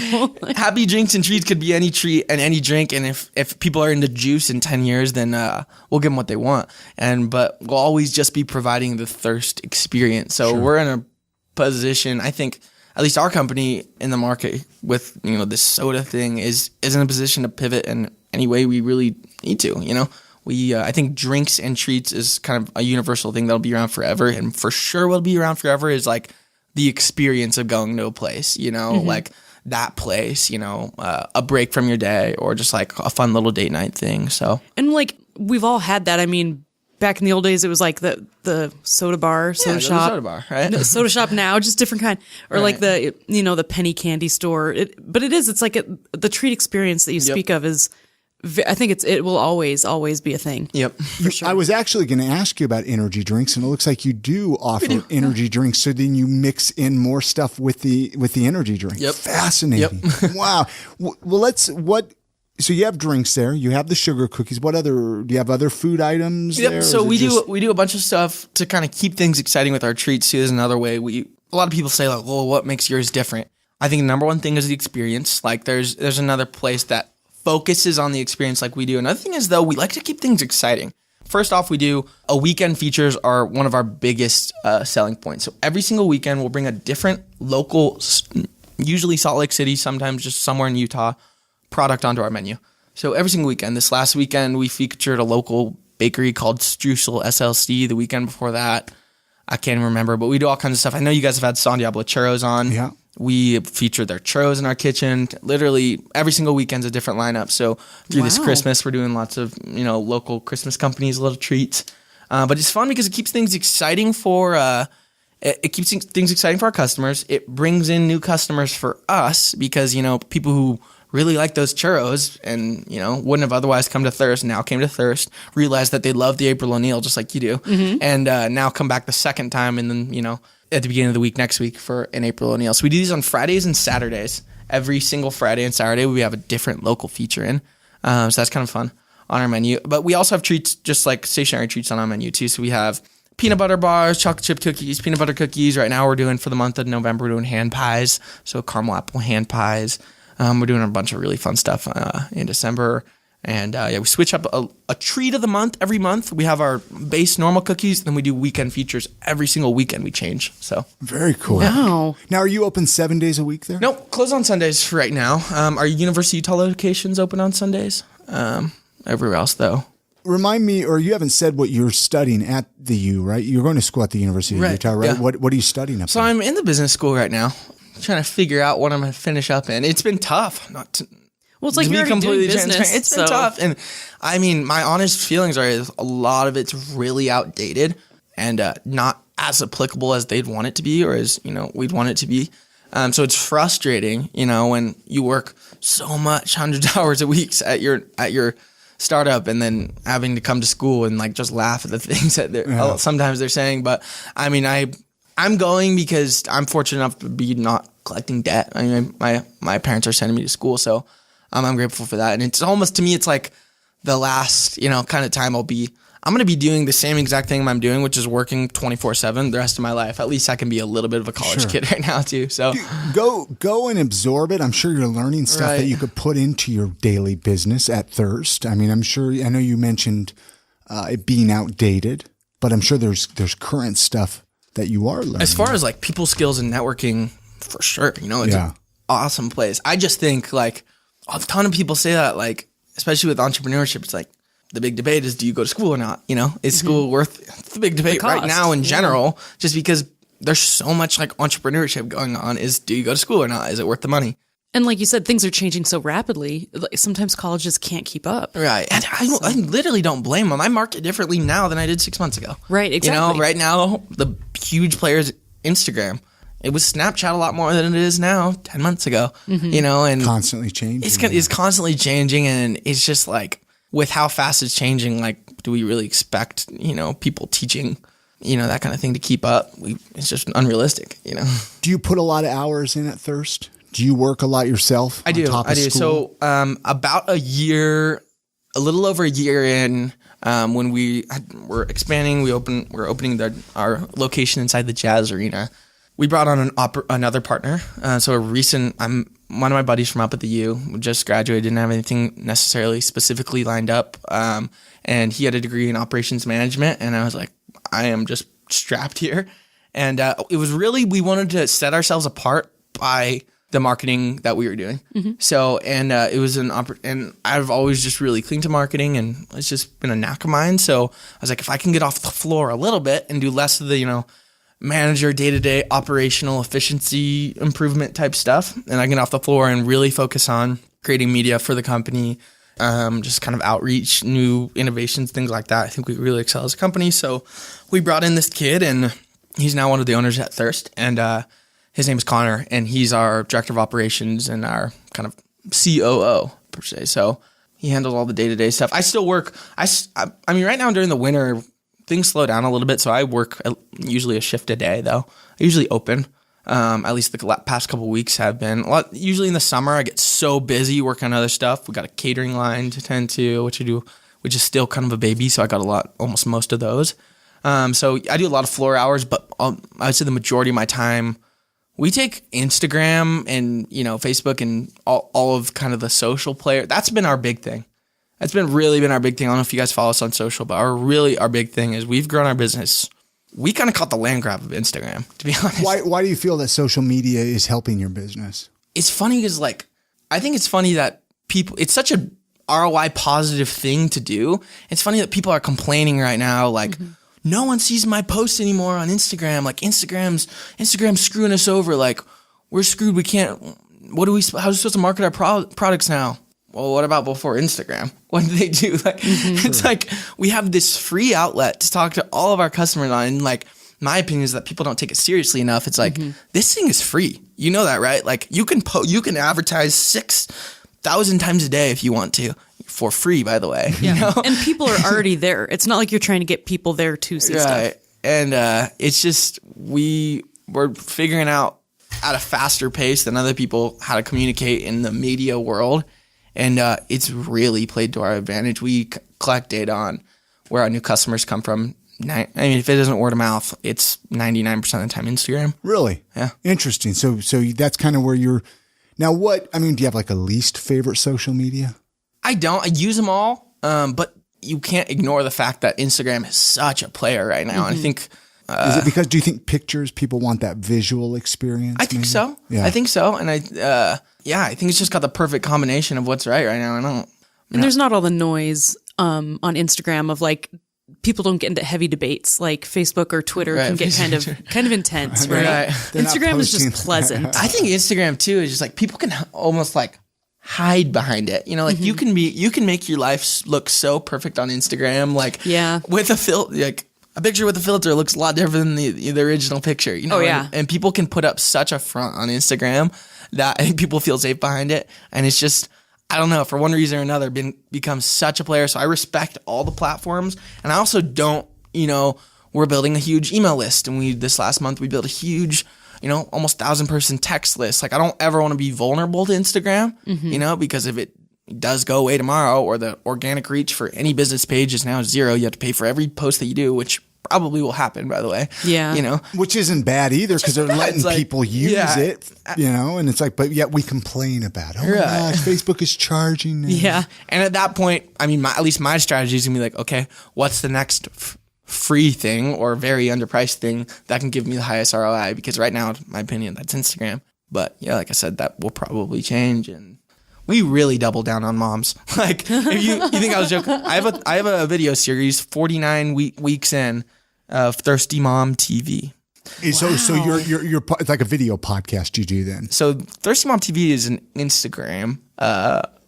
[SPEAKER 3] Happy Drinks and Treats could be any treat and any drink. And if people are into juice in 10 years, then we'll give them what they want. But we'll always just be providing the thirst experience. So we're in a position, I think, at least our company in the market with, this soda thing is in a position to pivot in any way we really need to, I think drinks and treats is kind of a universal thing that'll be around forever. And for sure what'll be around forever is like the experience of going to a place, like that place, a break from your day or just like a fun little date night thing. So,
[SPEAKER 2] and like we've all had that. I mean, back in the old days, it was like the soda bar, soda shop.
[SPEAKER 3] Soda bar, right?
[SPEAKER 2] Soda shop now, just different kind. Or like the penny candy store. It's like the treat experience that you speak of is, I think it will always be a thing.
[SPEAKER 3] Yep.
[SPEAKER 2] For sure.
[SPEAKER 1] I was actually going to ask you about energy drinks, and it looks like you do offer energy drinks. So then you mix in more stuff with the energy drink.
[SPEAKER 3] Yep.
[SPEAKER 1] Fascinating. Yep. Wow. Well, so you have drinks there. You have the sugar cookies. Do you have other food items there?
[SPEAKER 3] So we do a bunch of stuff to kind of keep things exciting with our treats too. There's another way. A lot of people say like, well, what makes yours different? I think the number one thing is the experience. Like there's another place that focuses on the experience like we do. Another thing is though, we like to keep things exciting. First off, we do weekend features are one of our biggest selling points. So every single weekend we'll bring a different local, usually Salt Lake City, sometimes just somewhere in Utah, product onto our menu. So every single weekend, this last weekend, we featured a local bakery called Streusel SLC. The weekend before that, I can't even remember, but we do all kinds of stuff. I know you guys have had San Diablo churros on.
[SPEAKER 1] Yeah.
[SPEAKER 3] We featured their churros in our kitchen. Literally every single weekend's a different lineup. So through this Christmas, we're doing lots of, local Christmas companies, little treats. But it's fun because it keeps things exciting it keeps things exciting for our customers. It brings in new customers for us because, people who really like those churros and, wouldn't have otherwise come to Thirst, now came to Thirst, realized that they love the April O'Neil just like you do, and now come back the second time and then, at the beginning of the week next week for an April O'Neil. So we do these on Fridays and Saturdays. Every single Friday and Saturday we have a different local feature in. So that's kind of fun on our menu. But we also have treats, just like stationary treats on our menu too. So we have peanut butter bars, chocolate chip cookies, peanut butter cookies. Right now we're doing, for the month of November, we're doing hand pies. So caramel apple hand pies. We're doing a bunch of really fun stuff in December. And we switch up a treat of the month every month. We have our base normal cookies, then we do weekend features. Every single weekend we change. So
[SPEAKER 1] very cool.
[SPEAKER 2] Wow.
[SPEAKER 1] Now, are you open 7 days a week there?
[SPEAKER 3] Nope, closed on Sundays right now. Our University Utah locations open on Sundays. Everywhere else, though.
[SPEAKER 1] Remind me, or you haven't said what you're studying at the U, right? You're going to school at the University of Utah, right?
[SPEAKER 3] Yeah.
[SPEAKER 1] What are you studying up
[SPEAKER 3] So
[SPEAKER 1] there?
[SPEAKER 3] I'm in the business school right now, trying to figure out what I'm going to finish up in. It's been tough.
[SPEAKER 2] Well, it's like you're already doing business.
[SPEAKER 3] It's been tough. And I mean, my honest feelings are a lot of it's really outdated and not as applicable as they'd want it to be or as, we'd want it to be. So it's frustrating, when you work so much, hundreds of hours a week at your startup and then having to come to school and like just laugh at the things that sometimes they're saying. But I mean, I'm going because I'm fortunate enough to be not collecting debt. I mean, my parents are sending me to school, so I'm grateful for that. And it's almost, to me, it's like the last, kind of time I'm going to be doing the same exact thing I'm doing, which is working 24/7 the rest of my life. At least I can be a little bit of a college kid right now too. So
[SPEAKER 1] go and absorb it. I'm sure you're learning stuff that you could put into your daily business at Thirst. I mean, I know you mentioned it being outdated, but I'm sure there's current stuff that you are learning.
[SPEAKER 3] As far as like people skills and networking, for sure, it's an awesome place. I just think like a ton of people say that, like, especially with entrepreneurship, it's like the big debate is, do you go to school or not? Is school worth it's the big debate right now in general, just because there's so much like entrepreneurship going on is, do you go to school or not? Is it worth the money?
[SPEAKER 2] And like you said, things are changing so rapidly. Sometimes colleges can't keep up.
[SPEAKER 3] Right. And I literally don't blame them. I market differently now than I did 6 months ago.
[SPEAKER 2] Right, exactly.
[SPEAKER 3] Right now, the huge players, Instagram, it was Snapchat a lot more than it is now 10 months ago, and
[SPEAKER 1] constantly changing.
[SPEAKER 3] It's constantly changing. And it's just like, with how fast it's changing, like, do we really expect, people teaching, that kind of thing to keep up? It's just unrealistic,
[SPEAKER 1] Do you put a lot of hours in at Thirst? Do you work a lot yourself?
[SPEAKER 3] I do. So, about a little over a year in, when we're expanding, we're opening our location inside the Jazz Arena. we brought on another partner. I'm one of my buddies from up at the U, just graduated, didn't have anything necessarily specifically lined up. And he had a degree in operations management. And I was like, I am just strapped here. And it was really, we wanted to set ourselves apart by the marketing that we were doing. So, and it was and I've always just really clinged to marketing, and it's just been a knack of mine. So I was like, if I can get off the floor a little bit and do less of the, manager day-to-day operational efficiency improvement type stuff, and I can get off the floor and really focus on creating media for the company, just kind of outreach, new innovations, things like that. I think we really excel as a company. So we brought in this kid, and he's now one of the owners at Thirst, and his name is Connor, and he's our director of operations and our kind of COO per se. So he handles all the day-to-day stuff. I still work. I mean, right now during the winter, things slow down a little bit, so I work usually a shift a day, though. I usually open. At least the past couple of weeks have been. Usually in the summer, I get so busy working on other stuff. We got a catering line to tend to, which is still kind of a baby, so I got almost most of those. So I do a lot of floor hours, but I would say the majority of my time, we take Instagram and Facebook and all of kind of the social player. That's been our big thing. That's really been our big thing. I don't know if you guys follow us on social, but our big thing is we've grown our business. We kind of caught the land grab of Instagram, to be honest.
[SPEAKER 1] Why do you feel that social media is helping your business?
[SPEAKER 3] It's funny because I think it's funny that it's such a ROI positive thing to do. It's funny that people are complaining right now, no one sees my posts anymore on Instagram. Like Instagram's screwing us over. Like we're screwed. We can't. How are we supposed to market our products now? Well, what about before Instagram? What did they do? It's like we have this free outlet to talk to all of our customers on. And my opinion is that people don't take it seriously enough. It's like this thing is free. You know that, right? Like you can advertise 6,000 times a day if you want to. For free, by the way.
[SPEAKER 2] Yeah. And people are already there. It's not like you're trying to get people there to see stuff.
[SPEAKER 3] And it's just we're figuring out at a faster pace than other people how to communicate in the media world. And it's really played to our advantage. We collect data on where our new customers come from. If it isn't word of mouth, it's 99% of the time Instagram.
[SPEAKER 1] Really?
[SPEAKER 3] Yeah.
[SPEAKER 1] Interesting. So that's kind of where you're now. Do you have a least favorite social media?
[SPEAKER 3] I don't. I use them all, but you can't ignore the fact that Instagram is such a player right now. I think.
[SPEAKER 1] Is it because, do you think people want that visual experience?
[SPEAKER 3] I think so. Yeah. I think so. And I think it's just got the perfect combination of what's right now.
[SPEAKER 2] And there's not all the noise on Instagram of people don't get into heavy debates like Facebook or Twitter can get kind of intense, right? Instagram is just pleasant.
[SPEAKER 3] I think Instagram too is just people can almost hide behind it. You can make your life look so perfect on Instagram. With a filter, a picture with a filter looks a lot different than the original picture. And people can put up such a front on Instagram that I think people feel safe behind it. And it's just, I don't know, for one reason or another, become such a player. So I respect all the platforms. And I also don't, we're building a huge email list. And this last month, we built a huge, almost 1,000-person text list. I don't ever want to be vulnerable to Instagram, because if it does go away tomorrow, or the organic reach for any business page is now 0, you have to pay for every post that you do, which probably will happen, by the way.
[SPEAKER 2] Yeah.
[SPEAKER 1] Which isn't bad either, because they're letting people use it, and it's but yet we complain about it. Oh my gosh, Facebook is charging.
[SPEAKER 2] Yeah. And
[SPEAKER 3] at that point, at least my strategy is going to be okay, what's the next free thing or very underpriced thing that can give me the highest ROI? Because right now, in my opinion, that's Instagram. But like I said, that will probably change. And we really double down on moms. If you think I was joking, I have a video series 49 weeks in of Thirsty Mom TV.
[SPEAKER 1] So you're it's like a video podcast you do then.
[SPEAKER 3] So Thirsty Mom TV is an Instagram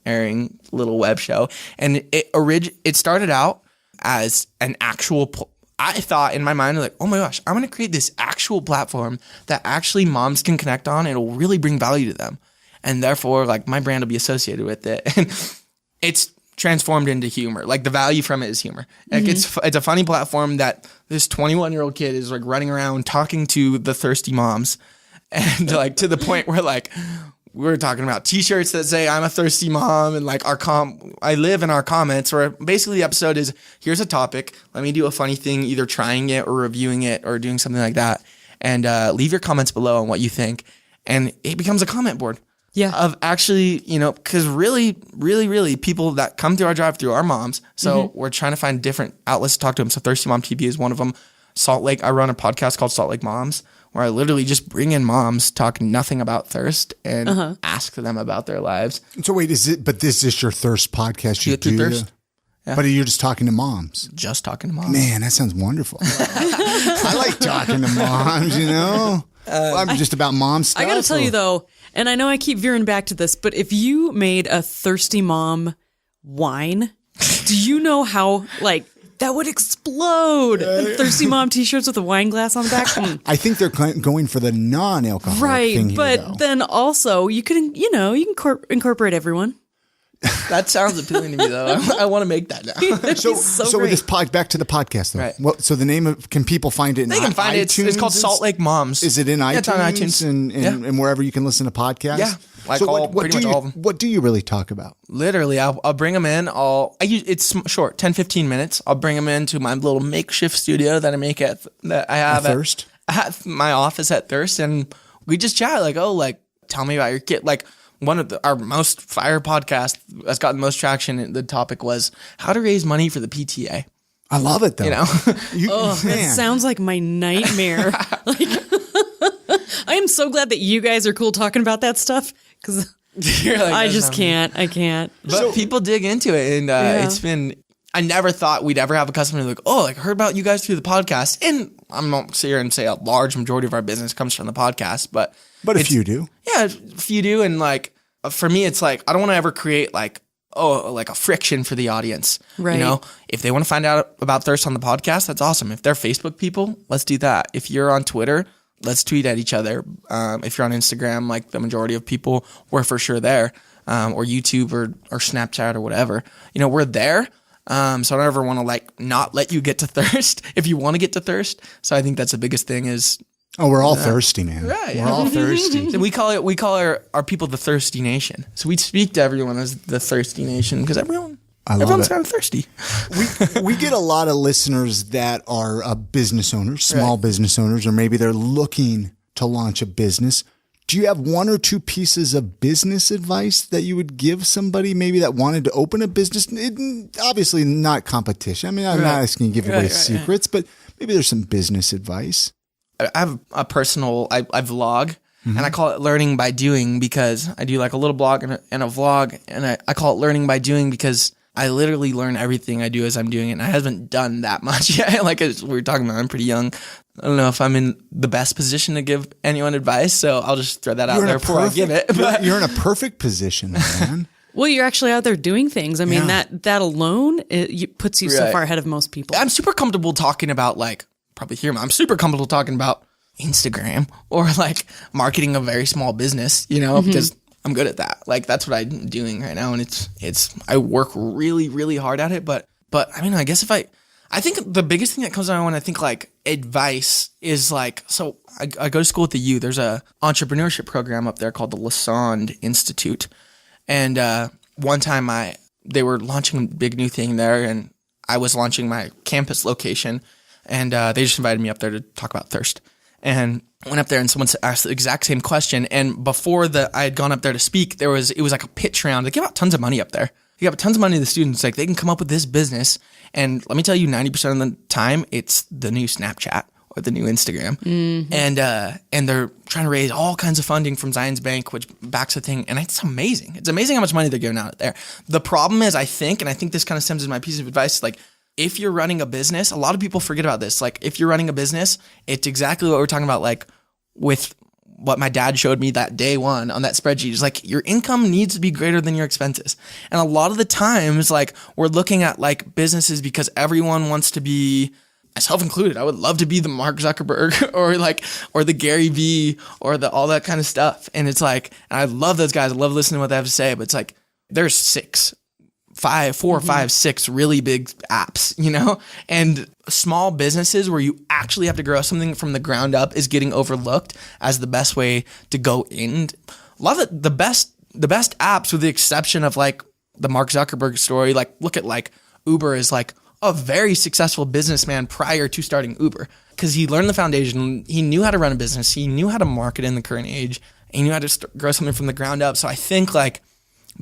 [SPEAKER 3] airing little web show, and it started out as an actual. I thought in my mind, oh my gosh, I'm going to create this actual platform that actually moms can connect on. It'll really bring value to them. And therefore, my brand will be associated with it. And it's transformed into humor. The value from it is humor. It's a funny platform that this 21-year-old kid is running around talking to the thirsty moms. And to the point where we're talking about t-shirts that say I'm a thirsty mom, and I live in our comments, where basically the episode is, here's a topic, let me do a funny thing, either trying it or reviewing it or doing something like that. and leave your comments below on what you think. And it becomes a comment board.
[SPEAKER 2] Yeah.
[SPEAKER 3] Of actually, because really, really, really people that come through our drive-through are moms. So we're trying to find different outlets to talk to them. So Thirsty Mom TV is one of them. Salt Lake, I run a podcast called Salt Lake Moms, where I literally just bring in moms, talk nothing about thirst, and ask them about their lives.
[SPEAKER 1] So wait, is this your thirst podcast? You do
[SPEAKER 3] thirst?
[SPEAKER 1] Yeah. But you're just talking to moms?
[SPEAKER 3] Just talking to moms.
[SPEAKER 1] Man, that sounds wonderful. I like talking to moms, I'm just about mom stuff.
[SPEAKER 2] I got to tell you though, and I know I keep veering back to this, but if you made a Thirsty Mom wine, do you know how that would explode? Thirsty Mom t-shirts with a wine glass on the back.
[SPEAKER 1] I think they're going for the non-alcoholic thing here,
[SPEAKER 2] but then also you can incorporate everyone.
[SPEAKER 3] That sounds appealing to me, though. I want to make that now.
[SPEAKER 1] So with this back to the podcast, though.
[SPEAKER 3] Right.
[SPEAKER 1] So the name of, can people find it in iTunes?
[SPEAKER 3] They can find it. It's called Salt Lake Moms.
[SPEAKER 1] Is it in iTunes?
[SPEAKER 3] Yeah, it's on iTunes.
[SPEAKER 1] And wherever you can listen to podcasts?
[SPEAKER 3] Yeah. Pretty much all of them.
[SPEAKER 1] What do you really talk about?
[SPEAKER 3] Literally, I'll bring them in. It's short, 10, 15 minutes. I'll bring them into my little makeshift studio that I make at
[SPEAKER 1] Thirst?
[SPEAKER 3] At my office at Thirst. And we just chat tell me about your kid. One of our most fire podcasts that's gotten most traction, the topic was how to raise money for the PTA.
[SPEAKER 1] I love it, though.
[SPEAKER 2] That sounds like my nightmare. I am so glad that you guys are cool talking about that stuff, because I just can't. I can't.
[SPEAKER 3] But people dig into it, and it's been... I never thought we'd ever have a customer I heard about you guys through the podcast. And I'm not sit here and say a large majority of our business comes from the podcast, but
[SPEAKER 1] a few do.
[SPEAKER 3] Yeah, a few do. And for me, it's I don't want to ever create a friction for the audience.
[SPEAKER 2] Right.
[SPEAKER 3] If they want to find out about Thirst on the podcast, that's awesome. If they're Facebook people, let's do that. If you're on Twitter, let's tweet at each other. If you're on Instagram, the majority of people, we're for sure there. Or YouTube or Snapchat or whatever. We're there. So I don't ever want to not let you get to Thirst if you want to get to Thirst. So I think that's the biggest thing is.
[SPEAKER 1] Oh, we're all thirsty, man.
[SPEAKER 3] Right.
[SPEAKER 1] We're all thirsty.
[SPEAKER 3] And we call our people the Thirsty Nation. So we speak to everyone as the Thirsty Nation because everyone's kind of thirsty.
[SPEAKER 1] We get a lot of listeners that are business owners, small business owners, or maybe they're looking to launch a business. Do you have one or two pieces of business advice that you would give somebody maybe that wanted to open a business? Obviously not competition. I mean, I'm not asking you to give away secrets, but maybe there's some business advice.
[SPEAKER 3] I have a personal, I vlog, and I call it learning by doing because I do a little blog and a vlog, and I call it learning by doing because I literally learn everything I do as I'm doing it, and I haven't done that much yet. As we were talking about, I'm pretty young. I don't know if I'm in the best position to give anyone advice, so I'll just throw that out there before I give it. But
[SPEAKER 1] you're in a perfect position, man.
[SPEAKER 2] Well, you're actually out there doing things. I mean, that alone puts you so far ahead of most people.
[SPEAKER 3] I'm super comfortable talking about probably hear me. I'm super comfortable talking about Instagram or marketing a very small business, because I'm good at that. That's what I'm doing right now, and it's I work really, really hard at it. But I mean, I guess I think the biggest thing that comes to mind when I think advice is so I go to school at the U. There's a entrepreneurship program up there called the Lassonde Institute, and one time they were launching a big new thing there, and I was launching my campus location, and they just invited me up there to talk about thirst. And I went up there and someone asked the exact same question. And before I had gone up there to speak, it was a pitch round. They give out tons of money up there. You give tons of money to the students. They can come up with this business. And let me tell you, 90% of the time, it's the new Snapchat or the new Instagram. Mm-hmm. And they're trying to raise all kinds of funding from Zions Bank, which backs the thing. And it's amazing. It's amazing how much money they're giving out there. The problem is, I think this kind of stems in my piece of advice, if you're running a business, a lot of people forget about this. If you're running a business, it's exactly what we're talking about, with what my dad showed me that day one on that spreadsheet. Is your income needs to be greater than your expenses. And a lot of the times, we're looking at businesses because everyone wants to be, myself included, I would love to be the Mark Zuckerberg or the Gary Vee or all that kind of stuff. And it's and I love those guys. I love listening to what they have to say, but it's there's 4, 5, 6 really big apps, and small businesses where you actually have to grow something from the ground up is getting overlooked as the best way to go in. A lot of the best apps, with the exception of the Mark Zuckerberg story, look at Uber is a very successful businessman prior to starting Uber. because he learned the foundation. He knew how to run a business. He knew how to market in the current age. And he knew how to grow something from the ground up. So I think like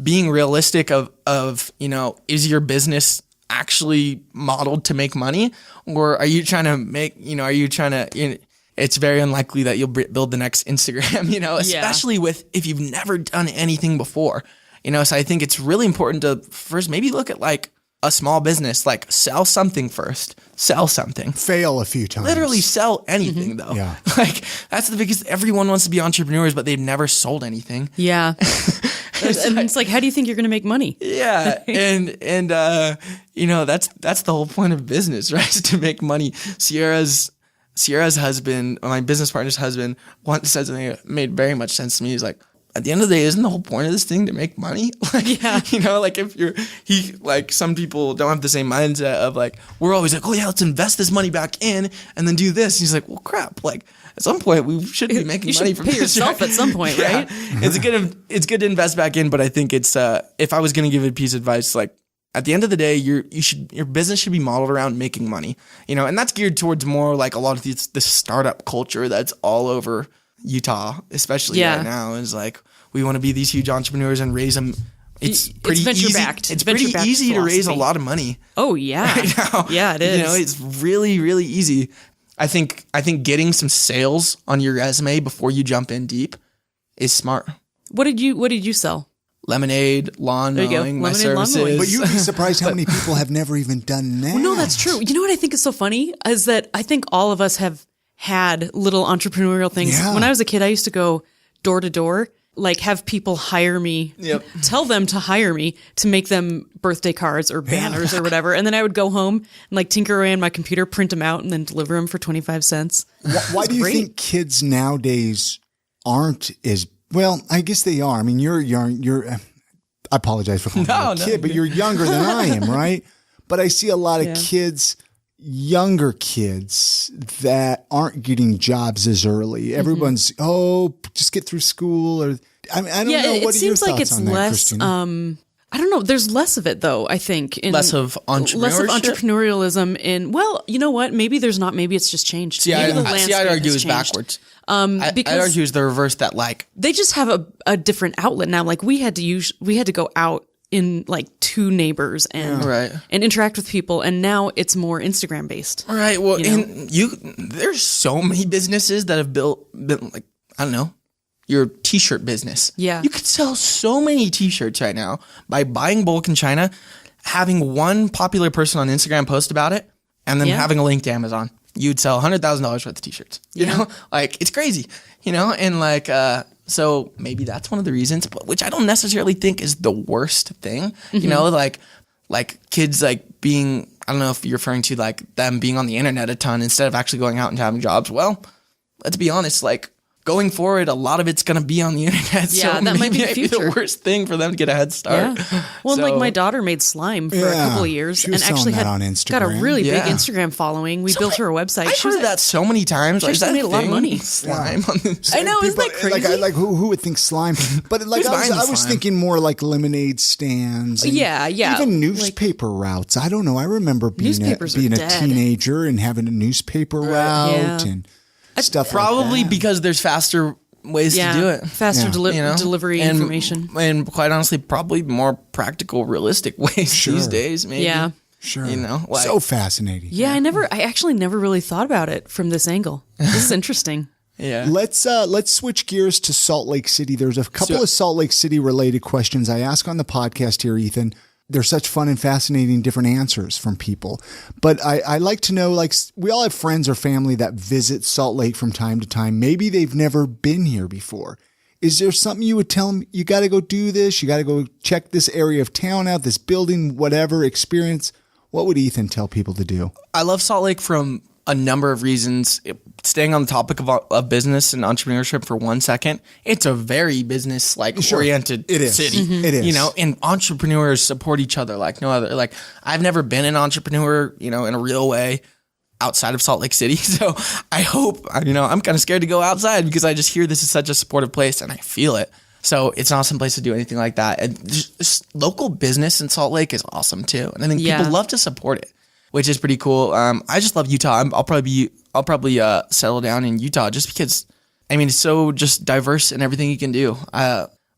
[SPEAKER 3] being realistic of is your business actually modeled to make money, or are you trying to make, it's very unlikely that you'll build the next Instagram, especially if you've never done anything before, so I think it's really important to first maybe look at like a small business, like sell something first,
[SPEAKER 1] fail a few times,
[SPEAKER 3] literally sell anything though.
[SPEAKER 1] Yeah.
[SPEAKER 3] Like that's the biggest, everyone wants to be entrepreneurs, but they've never sold anything.
[SPEAKER 2] Yeah. And it's like, how do you think you're going to make money?
[SPEAKER 3] Yeah. And that's the whole point of business, right? Is to make money. Sierra's husband, my business partner's husband, once said something that made very much sense to me. He's like, at the end of the day, isn't the whole point of this thing to make money? Like, like if some people don't have the same mindset of like, we're always like, oh yeah, let's invest this money back in and then do this. And he's like, well, crap. Like at some point we should be making money from
[SPEAKER 2] pay
[SPEAKER 3] this,
[SPEAKER 2] yourself
[SPEAKER 3] right?
[SPEAKER 2] at some point,
[SPEAKER 3] Yeah.
[SPEAKER 2] right?
[SPEAKER 3] It's good to invest back in, but I think it's, if I was going to give a piece of advice, like at the end of the day, your business should be modeled around making money, and that's geared towards more like a lot of this startup culture that's all over Utah, especially right now, is like we want to be these huge entrepreneurs and raise them. It's pretty easy. It's pretty easy to raise a lot of money.
[SPEAKER 2] Oh yeah,
[SPEAKER 3] right now.
[SPEAKER 2] Yeah, it is.
[SPEAKER 3] It's really, really easy. I think getting some sales on your resume before you jump in deep is smart.
[SPEAKER 2] What did you sell?
[SPEAKER 3] Lemonade, lawn mowing, my services.
[SPEAKER 1] But you'd be surprised how many people have never even done that.
[SPEAKER 2] Well, no, that's true. You know what I think is so funny is that I think all of us have had little entrepreneurial things.
[SPEAKER 1] Yeah.
[SPEAKER 2] When I was a kid, I used to go door to door, like have people hire me, tell them to hire me to make them birthday cards or banners or whatever. And then I would go home and like tinker away on my computer, print them out and then deliver them for 25 cents.
[SPEAKER 1] Why do you think kids nowadays aren't as well? I guess they are. I mean, you're I apologize for calling you a kid, but you're younger than I am, right? But I see a lot of younger kids that aren't getting jobs as early. Everyone's, just get through school, or I don't know. What are your thoughts on that, Christian?
[SPEAKER 2] I don't know. There's less of it though, I think.
[SPEAKER 3] Less of
[SPEAKER 2] entrepreneurialism in, well, you know what? Maybe there's not. Maybe it's just changed.
[SPEAKER 3] I'd argue it's backwards. Because I'd argue it's the reverse, that like
[SPEAKER 2] they just have a different outlet now. Like we had to go out in like to neighbors and interact with people, and now it's more Instagram based.
[SPEAKER 3] Right. Well, there's so many businesses that have built like, I don't know, your t-shirt business. Yeah. You could sell so many t-shirts right now by buying bulk in China, having one popular person on Instagram post about it, and then having a link to Amazon. You'd sell $100,000 worth of t-shirts. You know, like it's crazy, and like, so maybe that's one of the reasons, but which I don't necessarily think is the worst thing, like kids like being, I don't know if you're referring to like them being on the internet a ton instead of actually going out and having jobs. Well, let's be honest, like going forward, a lot of it's going to be on the internet.
[SPEAKER 2] Yeah,
[SPEAKER 3] so
[SPEAKER 2] that might be the future.
[SPEAKER 3] The worst thing for them to get a head start.
[SPEAKER 2] Yeah. Well, like my daughter made slime for a couple of years and actually got a really big Instagram following. We built her a website.
[SPEAKER 3] I've heard that so many times.
[SPEAKER 2] She actually made a lot of money.
[SPEAKER 3] Slime.
[SPEAKER 2] I know, isn't that crazy?
[SPEAKER 1] Like who would think slime? But like I was thinking more like lemonade stands. And even newspaper routes. I don't know. I remember being a teenager and having a newspaper route and stuff
[SPEAKER 3] probably
[SPEAKER 1] like that.
[SPEAKER 3] Because there's faster ways to do it.
[SPEAKER 2] Faster delivery information.
[SPEAKER 3] And quite honestly, probably more practical, realistic ways these days, maybe.
[SPEAKER 2] Yeah.
[SPEAKER 1] Sure.
[SPEAKER 3] Like,
[SPEAKER 1] so fascinating.
[SPEAKER 2] Yeah, I actually never really thought about it from this angle. This is interesting.
[SPEAKER 3] Yeah.
[SPEAKER 1] Let's switch gears to Salt Lake City. There's a couple of Salt Lake City related questions I ask on the podcast here, Ethan. They're such fun and fascinating different answers from people. But I like to know, like, we all have friends or family that visit Salt Lake from time to time. Maybe they've never been here before. Is there something you would tell them, you got to go do this, you got to go check this area of town out, this building, whatever experience? What would Ethan tell people to do?
[SPEAKER 3] I love Salt Lake from a number of reasons. Staying on the topic of business and entrepreneurship for 1 second, it's a very business oriented city.
[SPEAKER 1] Mm-hmm. It is.
[SPEAKER 3] And entrepreneurs support each other like no other. Like I've never been an entrepreneur, in a real way outside of Salt Lake City. So I hope, I'm kind of scared to go outside because I just hear this is such a supportive place and I feel it. So it's an awesome place to do anything like that. And just local business in Salt Lake is awesome too. And I think people love to support it, which is pretty cool. I just love Utah. I'll I'll probably settle down in Utah just because, I mean, it's so just diverse in everything you can do.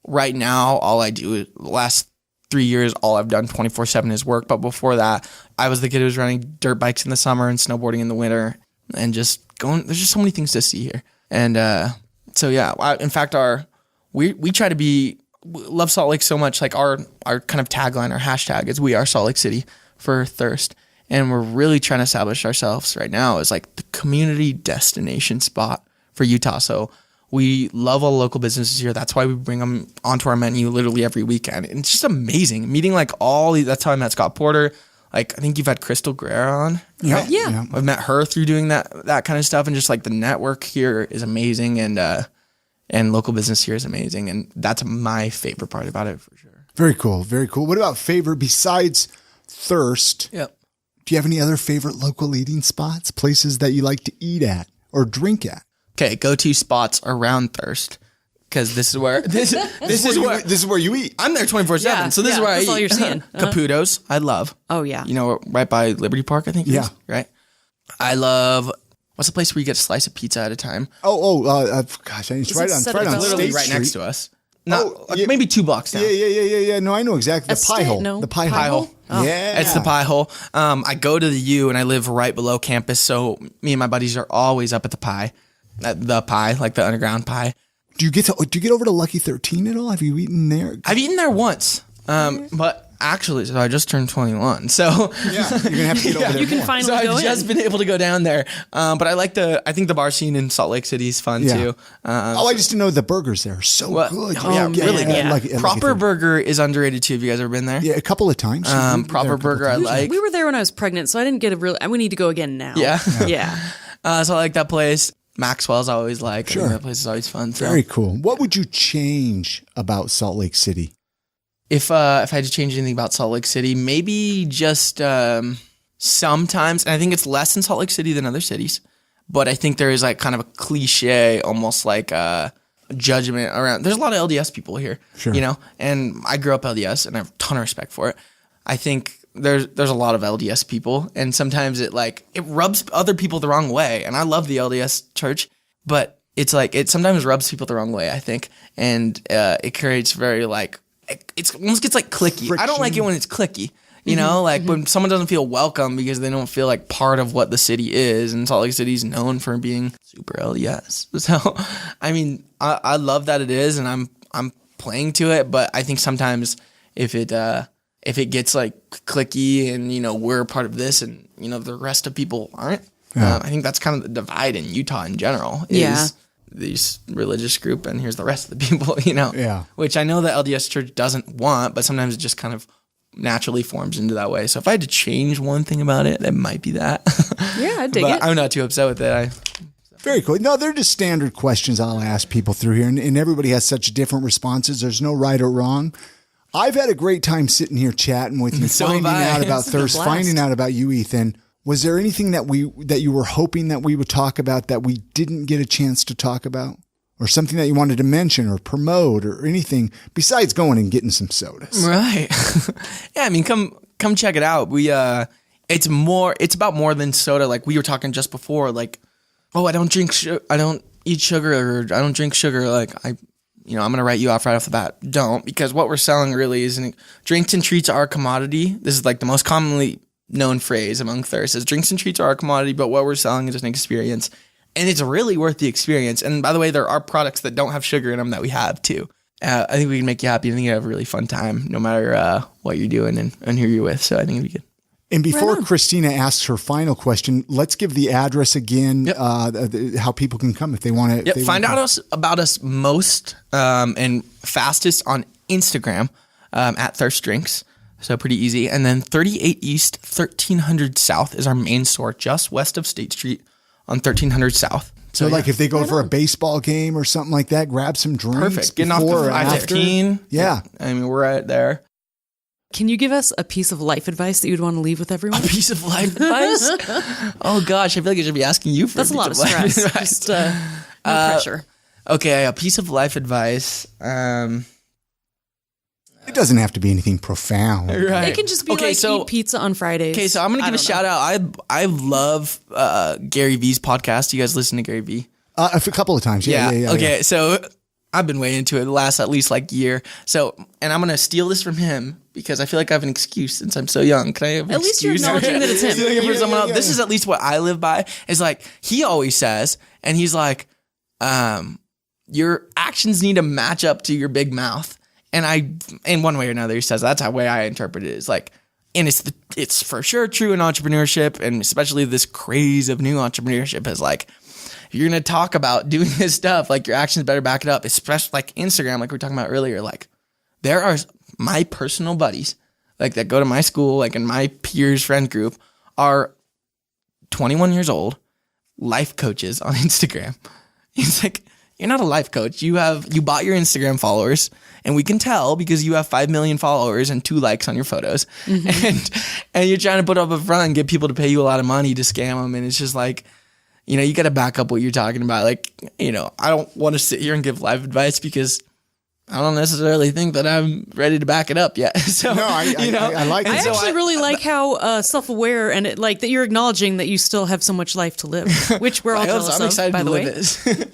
[SPEAKER 3] Right now, all I do, the last 3 years, all I've done 24/7 is work. But before that, I was the kid who was running dirt bikes in the summer and snowboarding in the winter and just going, there's just so many things to see here. And so, yeah, in fact, we try to love Salt Lake so much. Like our kind of tagline, our hashtag is "We Are Salt Lake City" for Thirst. And we're really trying to establish ourselves right now as like the community destination spot for Utah. So we love all the local businesses here. That's why we bring them onto our menu literally every weekend. And it's just amazing meeting like that's how I met Scott Porter. Like I think you've had Crystal Guerra on.
[SPEAKER 1] Yeah.
[SPEAKER 3] Right?
[SPEAKER 2] Yeah.
[SPEAKER 3] I've met her through doing that kind of stuff. And just like the network here is amazing. And local business here is amazing. And that's my favorite part about it for sure.
[SPEAKER 1] Very cool. Very cool. What about favorite besides Thirst?
[SPEAKER 3] Yep.
[SPEAKER 1] Do you have any other favorite local eating spots, places that you like to eat at or drink at?
[SPEAKER 3] Okay, go-to spots around Thirst, because this is where this is where you eat. I'm there 24/7,
[SPEAKER 2] Yeah,
[SPEAKER 3] so this is where
[SPEAKER 2] that's
[SPEAKER 3] I
[SPEAKER 2] all
[SPEAKER 3] eat.
[SPEAKER 2] you're seeing.
[SPEAKER 3] Caputo's, I love.
[SPEAKER 2] Oh, yeah.
[SPEAKER 3] You know, right by Liberty Park, I think. It
[SPEAKER 1] Yeah.
[SPEAKER 3] is, right. I love. What's the place where you get a slice of pizza at a time?
[SPEAKER 1] Gosh, it's
[SPEAKER 2] Is
[SPEAKER 1] right
[SPEAKER 2] it
[SPEAKER 1] on
[SPEAKER 2] Citadel?
[SPEAKER 1] State
[SPEAKER 3] Literally right
[SPEAKER 1] Street.
[SPEAKER 3] next to us.
[SPEAKER 1] yeah.
[SPEAKER 3] Maybe 2 blocks down.
[SPEAKER 1] Yeah. No, I know exactly. The pie hole.
[SPEAKER 2] No,
[SPEAKER 1] The pie
[SPEAKER 2] Pie
[SPEAKER 1] hole.
[SPEAKER 2] Hole? Oh.
[SPEAKER 1] Yeah.
[SPEAKER 3] It's the pie hole. I go to the U and I live right below campus, so me and my buddies are always up at the pie, like the underground pie.
[SPEAKER 1] Do you get over to Lucky 13 at all? Have you eaten there?
[SPEAKER 3] I've eaten there once, but actually, so I just turned 21, so
[SPEAKER 1] Yeah, you're gonna have to get over there.
[SPEAKER 2] You can
[SPEAKER 1] more.
[SPEAKER 2] finally
[SPEAKER 3] so
[SPEAKER 2] go
[SPEAKER 3] I've just
[SPEAKER 2] in.
[SPEAKER 3] been able to go down there. But I think the bar scene in Salt Lake City is fun too.
[SPEAKER 1] I just didn't know the burgers there are so good.
[SPEAKER 3] Oh, yeah, really good.
[SPEAKER 2] Yeah.
[SPEAKER 1] Lucky
[SPEAKER 3] Proper
[SPEAKER 1] 13.
[SPEAKER 3] Burger is underrated too. Have you guys ever been there?
[SPEAKER 1] Yeah, a couple of times. We've been there
[SPEAKER 3] Proper
[SPEAKER 1] a couple
[SPEAKER 3] Burger I
[SPEAKER 1] times.
[SPEAKER 3] like.
[SPEAKER 2] We were there when I was pregnant, so I didn't get we need to go again now.
[SPEAKER 3] Yeah.
[SPEAKER 2] Yeah.
[SPEAKER 3] So I like that place. Maxwell's I always like.
[SPEAKER 1] Sure.
[SPEAKER 3] I think that place is always fun. So.
[SPEAKER 1] Very cool. What would you change about Salt Lake City?
[SPEAKER 3] If I had to change anything about Salt Lake City, maybe just sometimes, and I think it's less in Salt Lake City than other cities, but I think there is like kind of a cliche, almost like a judgment around. There's a lot of LDS people here,
[SPEAKER 1] Sure.
[SPEAKER 3] you know, and I grew up LDS and I have a ton of respect for it. I think there's a lot of LDS people, and sometimes it rubs other people the wrong way. And I love the LDS church, but it's like it sometimes rubs people the wrong way, I think, and it creates very it almost gets like cliquey. I don't like it when it's cliquey. You know, when someone doesn't feel welcome because they don't feel like part of what the city is, and Salt Lake City is known for being super LDS. So, I mean, I love that it is, and I'm playing to it, but I think sometimes if it gets like cliquey and, you know, we're a part of this and, you know, the rest of people aren't, I think that's kind of the divide in Utah in general. Is these religious group and here's the rest of the people, you know.
[SPEAKER 1] Yeah.
[SPEAKER 3] Which I know the LDS church doesn't want, but sometimes it just kind of naturally forms into that way. So if I had to change one thing about it, that might be that.
[SPEAKER 2] Yeah, I dig
[SPEAKER 3] but
[SPEAKER 2] it.
[SPEAKER 3] I'm not too upset with it.
[SPEAKER 1] Very cool. No, they're just standard questions I'll ask people through here, and everybody has such different responses. There's no right or wrong. I've had a great time sitting here chatting with you,
[SPEAKER 3] So
[SPEAKER 1] finding
[SPEAKER 3] have I.
[SPEAKER 1] out about
[SPEAKER 2] It's been a
[SPEAKER 1] Thirst,
[SPEAKER 2] blast.
[SPEAKER 1] finding out about you, Ethan. Was there anything that you were hoping that we would talk about that we didn't get a chance to talk about? Or something that you wanted to mention or promote or anything besides going and getting some sodas?
[SPEAKER 3] Right. Yeah, I mean, come check it out. It's about more than soda. Like we were talking just before, like, oh, I don't eat sugar, or I don't drink sugar. Like I'm going to write you off right off the bat. Don't, because what we're selling really isn't. Drinks and treats are a commodity. This is like the most commonly known phrase among thirsts is drinks and treats are a commodity, but what we're selling is an experience. And it's really worth the experience. And by the way, there are products that don't have sugar in them that we have too. I think we can make you happy. I think you have a really fun time no matter what you're doing and who you're with. So I think it'd be good.
[SPEAKER 1] And before Christina asks her final question, let's give the address again, how people can come if they want to.
[SPEAKER 3] Find out about us most and fastest on Instagram at Thirst Drinks. So pretty easy. And then 38 East, 1300 South is our main store, just west of State Street on 1300 South.
[SPEAKER 1] So like if they go for a baseball game or something like that, grab some drinks.
[SPEAKER 3] Perfect. Getting off the
[SPEAKER 1] before or after.
[SPEAKER 3] 5:15.
[SPEAKER 1] Yeah.
[SPEAKER 3] I mean, we're right there.
[SPEAKER 2] Can you give us a piece of life advice that you'd want to leave with everyone?
[SPEAKER 3] A piece of life advice? Oh gosh, I feel like I should be asking you for
[SPEAKER 2] That's a lot of stress. Just no pressure.
[SPEAKER 3] Okay, a piece of life advice.
[SPEAKER 1] It doesn't have to be anything profound.
[SPEAKER 3] Right.
[SPEAKER 2] It can just be eat pizza on Fridays.
[SPEAKER 3] Okay, so I'm going to give a shout out. I love Gary Vee's podcast. You guys listen to Gary Vee?
[SPEAKER 1] A couple of times. Yeah.
[SPEAKER 3] Okay, so I've been way into it the last at least year. So, and I'm going to steal this from him because I feel like I have an excuse since I'm so young. Can I have an
[SPEAKER 2] At least you're
[SPEAKER 3] excuse?
[SPEAKER 2] acknowledging that it's him.
[SPEAKER 3] For someone else. This is at least what I live by. Is he always says, and he's like, your actions need to match up to your big mouth. And in one way or another, he says that's how way I interpret it is and it's for sure true in entrepreneurship, and especially this craze of new entrepreneurship is if you're going to talk about doing this stuff, your actions better back it up, especially Instagram, we were talking about earlier. There are my personal buddies, that go to my school, in my peers friend group are 21 years old, life coaches on Instagram. It's you're not a life coach. You bought your Instagram followers, and we can tell because you have 5 million followers and 2 likes on your photos. Mm-hmm. And you're trying to put up a front and get people to pay you a lot of money to scam them. And it's just you got to back up what you're talking about. I don't want to sit here and give life advice because I don't necessarily think that I'm ready to back it up yet. So,
[SPEAKER 1] no, I like it.
[SPEAKER 2] I actually really like how self-aware and that you're acknowledging that you still have so much life to live, which we're all jealous
[SPEAKER 3] I'm excited
[SPEAKER 2] of, by
[SPEAKER 3] to
[SPEAKER 2] the way.
[SPEAKER 3] live it.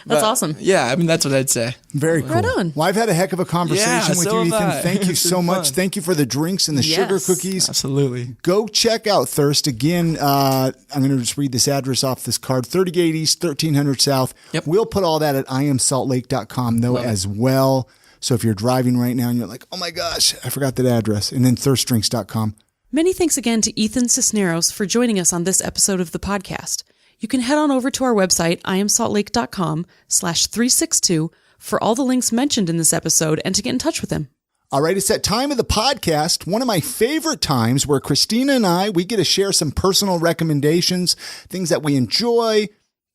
[SPEAKER 2] That's awesome.
[SPEAKER 3] Yeah, that's what I'd say.
[SPEAKER 1] Very cool.
[SPEAKER 2] Right on.
[SPEAKER 1] Well, I've had a heck of a conversation with you, Ethan. Thank you so much.
[SPEAKER 3] Fun.
[SPEAKER 1] Thank you for the drinks and the sugar cookies.
[SPEAKER 3] Absolutely.
[SPEAKER 1] Go check out Thirst. Again, I'm going to just read this address off this card. 38 East, 1300 South. Yep. We'll put all that at iamsaltlake.com though as well. So if you're driving right now and you're like, oh my gosh, I forgot that address. And then thirstdrinks.com.
[SPEAKER 2] Many thanks again to Ethan Cisneros for joining us on this episode of the podcast. You can head on over to our website, iamsaltlake.com/362 for all the links mentioned in this episode and to get in touch with him.
[SPEAKER 1] All right, it's that time of the podcast, one of my favorite times where Christina and we get to share some personal recommendations, things that we enjoy,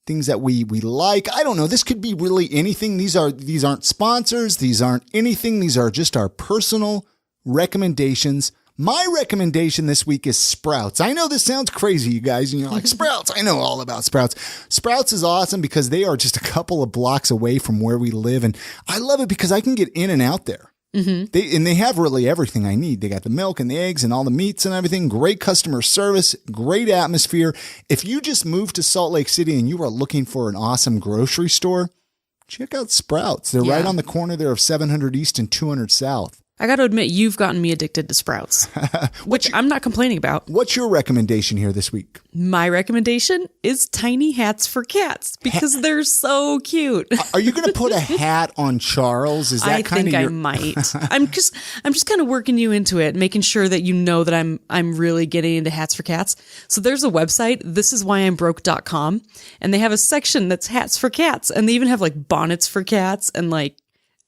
[SPEAKER 1] things that we like. I don't know. This could be really anything. These aren't sponsors. These aren't anything. These are just our personal recommendations. My recommendation this week is Sprouts. I know this sounds crazy, you guys, and you're like, Sprouts, I know all about Sprouts. Sprouts is awesome because they are just a couple of blocks away from where we live, and I love it because I can get in and out there. Mm-hmm. They have really everything I need. They got the milk and the eggs and all the meats and everything. Great customer service, great atmosphere. If you just moved to Salt Lake City and you are looking for an awesome grocery store, check out Sprouts. They're right on the corner there of 700 East and 200 South.
[SPEAKER 2] I got to admit, you've gotten me addicted to Sprouts, which I'm not complaining about.
[SPEAKER 1] What's your recommendation here this week?
[SPEAKER 2] My recommendation is tiny hats for cats because they're so cute.
[SPEAKER 1] Are you going to put a hat on Charles? Is that
[SPEAKER 2] I
[SPEAKER 1] kind
[SPEAKER 2] think
[SPEAKER 1] of
[SPEAKER 2] I might. I'm just kind of working you into it, making sure that you know that I'm really getting into hats for cats. So there's a website, thisiswhyimbroke.com, and they have a section that's hats for cats, and they even have bonnets for cats and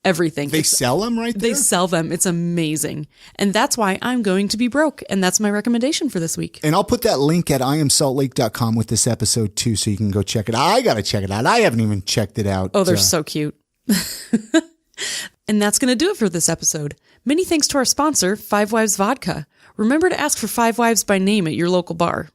[SPEAKER 2] everything.
[SPEAKER 1] They sell them right there?
[SPEAKER 2] They sell them. It's amazing. And that's why I'm going to be broke. And that's my recommendation for this week.
[SPEAKER 1] And I'll put that link at iamsaltlake.com with this episode too, so you can go check it out. I got to check it out. I haven't even checked it out.
[SPEAKER 2] Oh, they're so cute. And that's going to do it for this episode. Many thanks to our sponsor, Five Wives Vodka. Remember to ask for Five Wives by name at your local bar.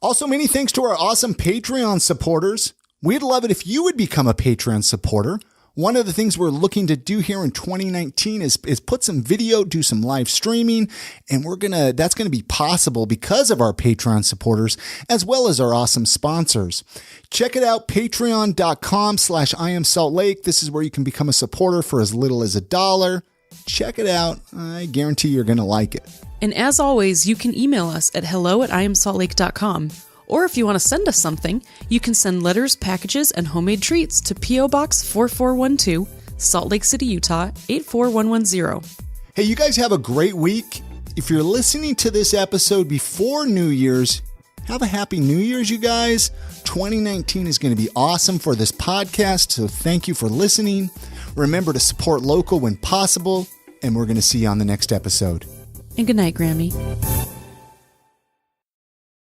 [SPEAKER 1] Also, many thanks to our awesome Patreon supporters. We'd love it if you would become a Patreon supporter. One of the things we're looking to do here in 2019 is put some video, do some live streaming, and that's going to be possible because of our Patreon supporters, as well as our awesome sponsors. Check it out, patreon.com/iamsaltlake. This is where you can become a supporter for as little as $1. Check it out. I guarantee you're going to like it.
[SPEAKER 2] And as always, you can email us at hello@iamsaltlake.com. Or if you want to send us something, you can send letters, packages, and homemade treats to P.O. Box 4412, Salt Lake City, Utah, 84110.
[SPEAKER 1] Hey, you guys have a great week. If you're listening to this episode before New Year's, have a happy New Year's, you guys. 2019 is going to be awesome for this podcast, so thank you for listening. Remember to support local when possible, and we're going to see you on the next episode.
[SPEAKER 2] And good night, Grammy.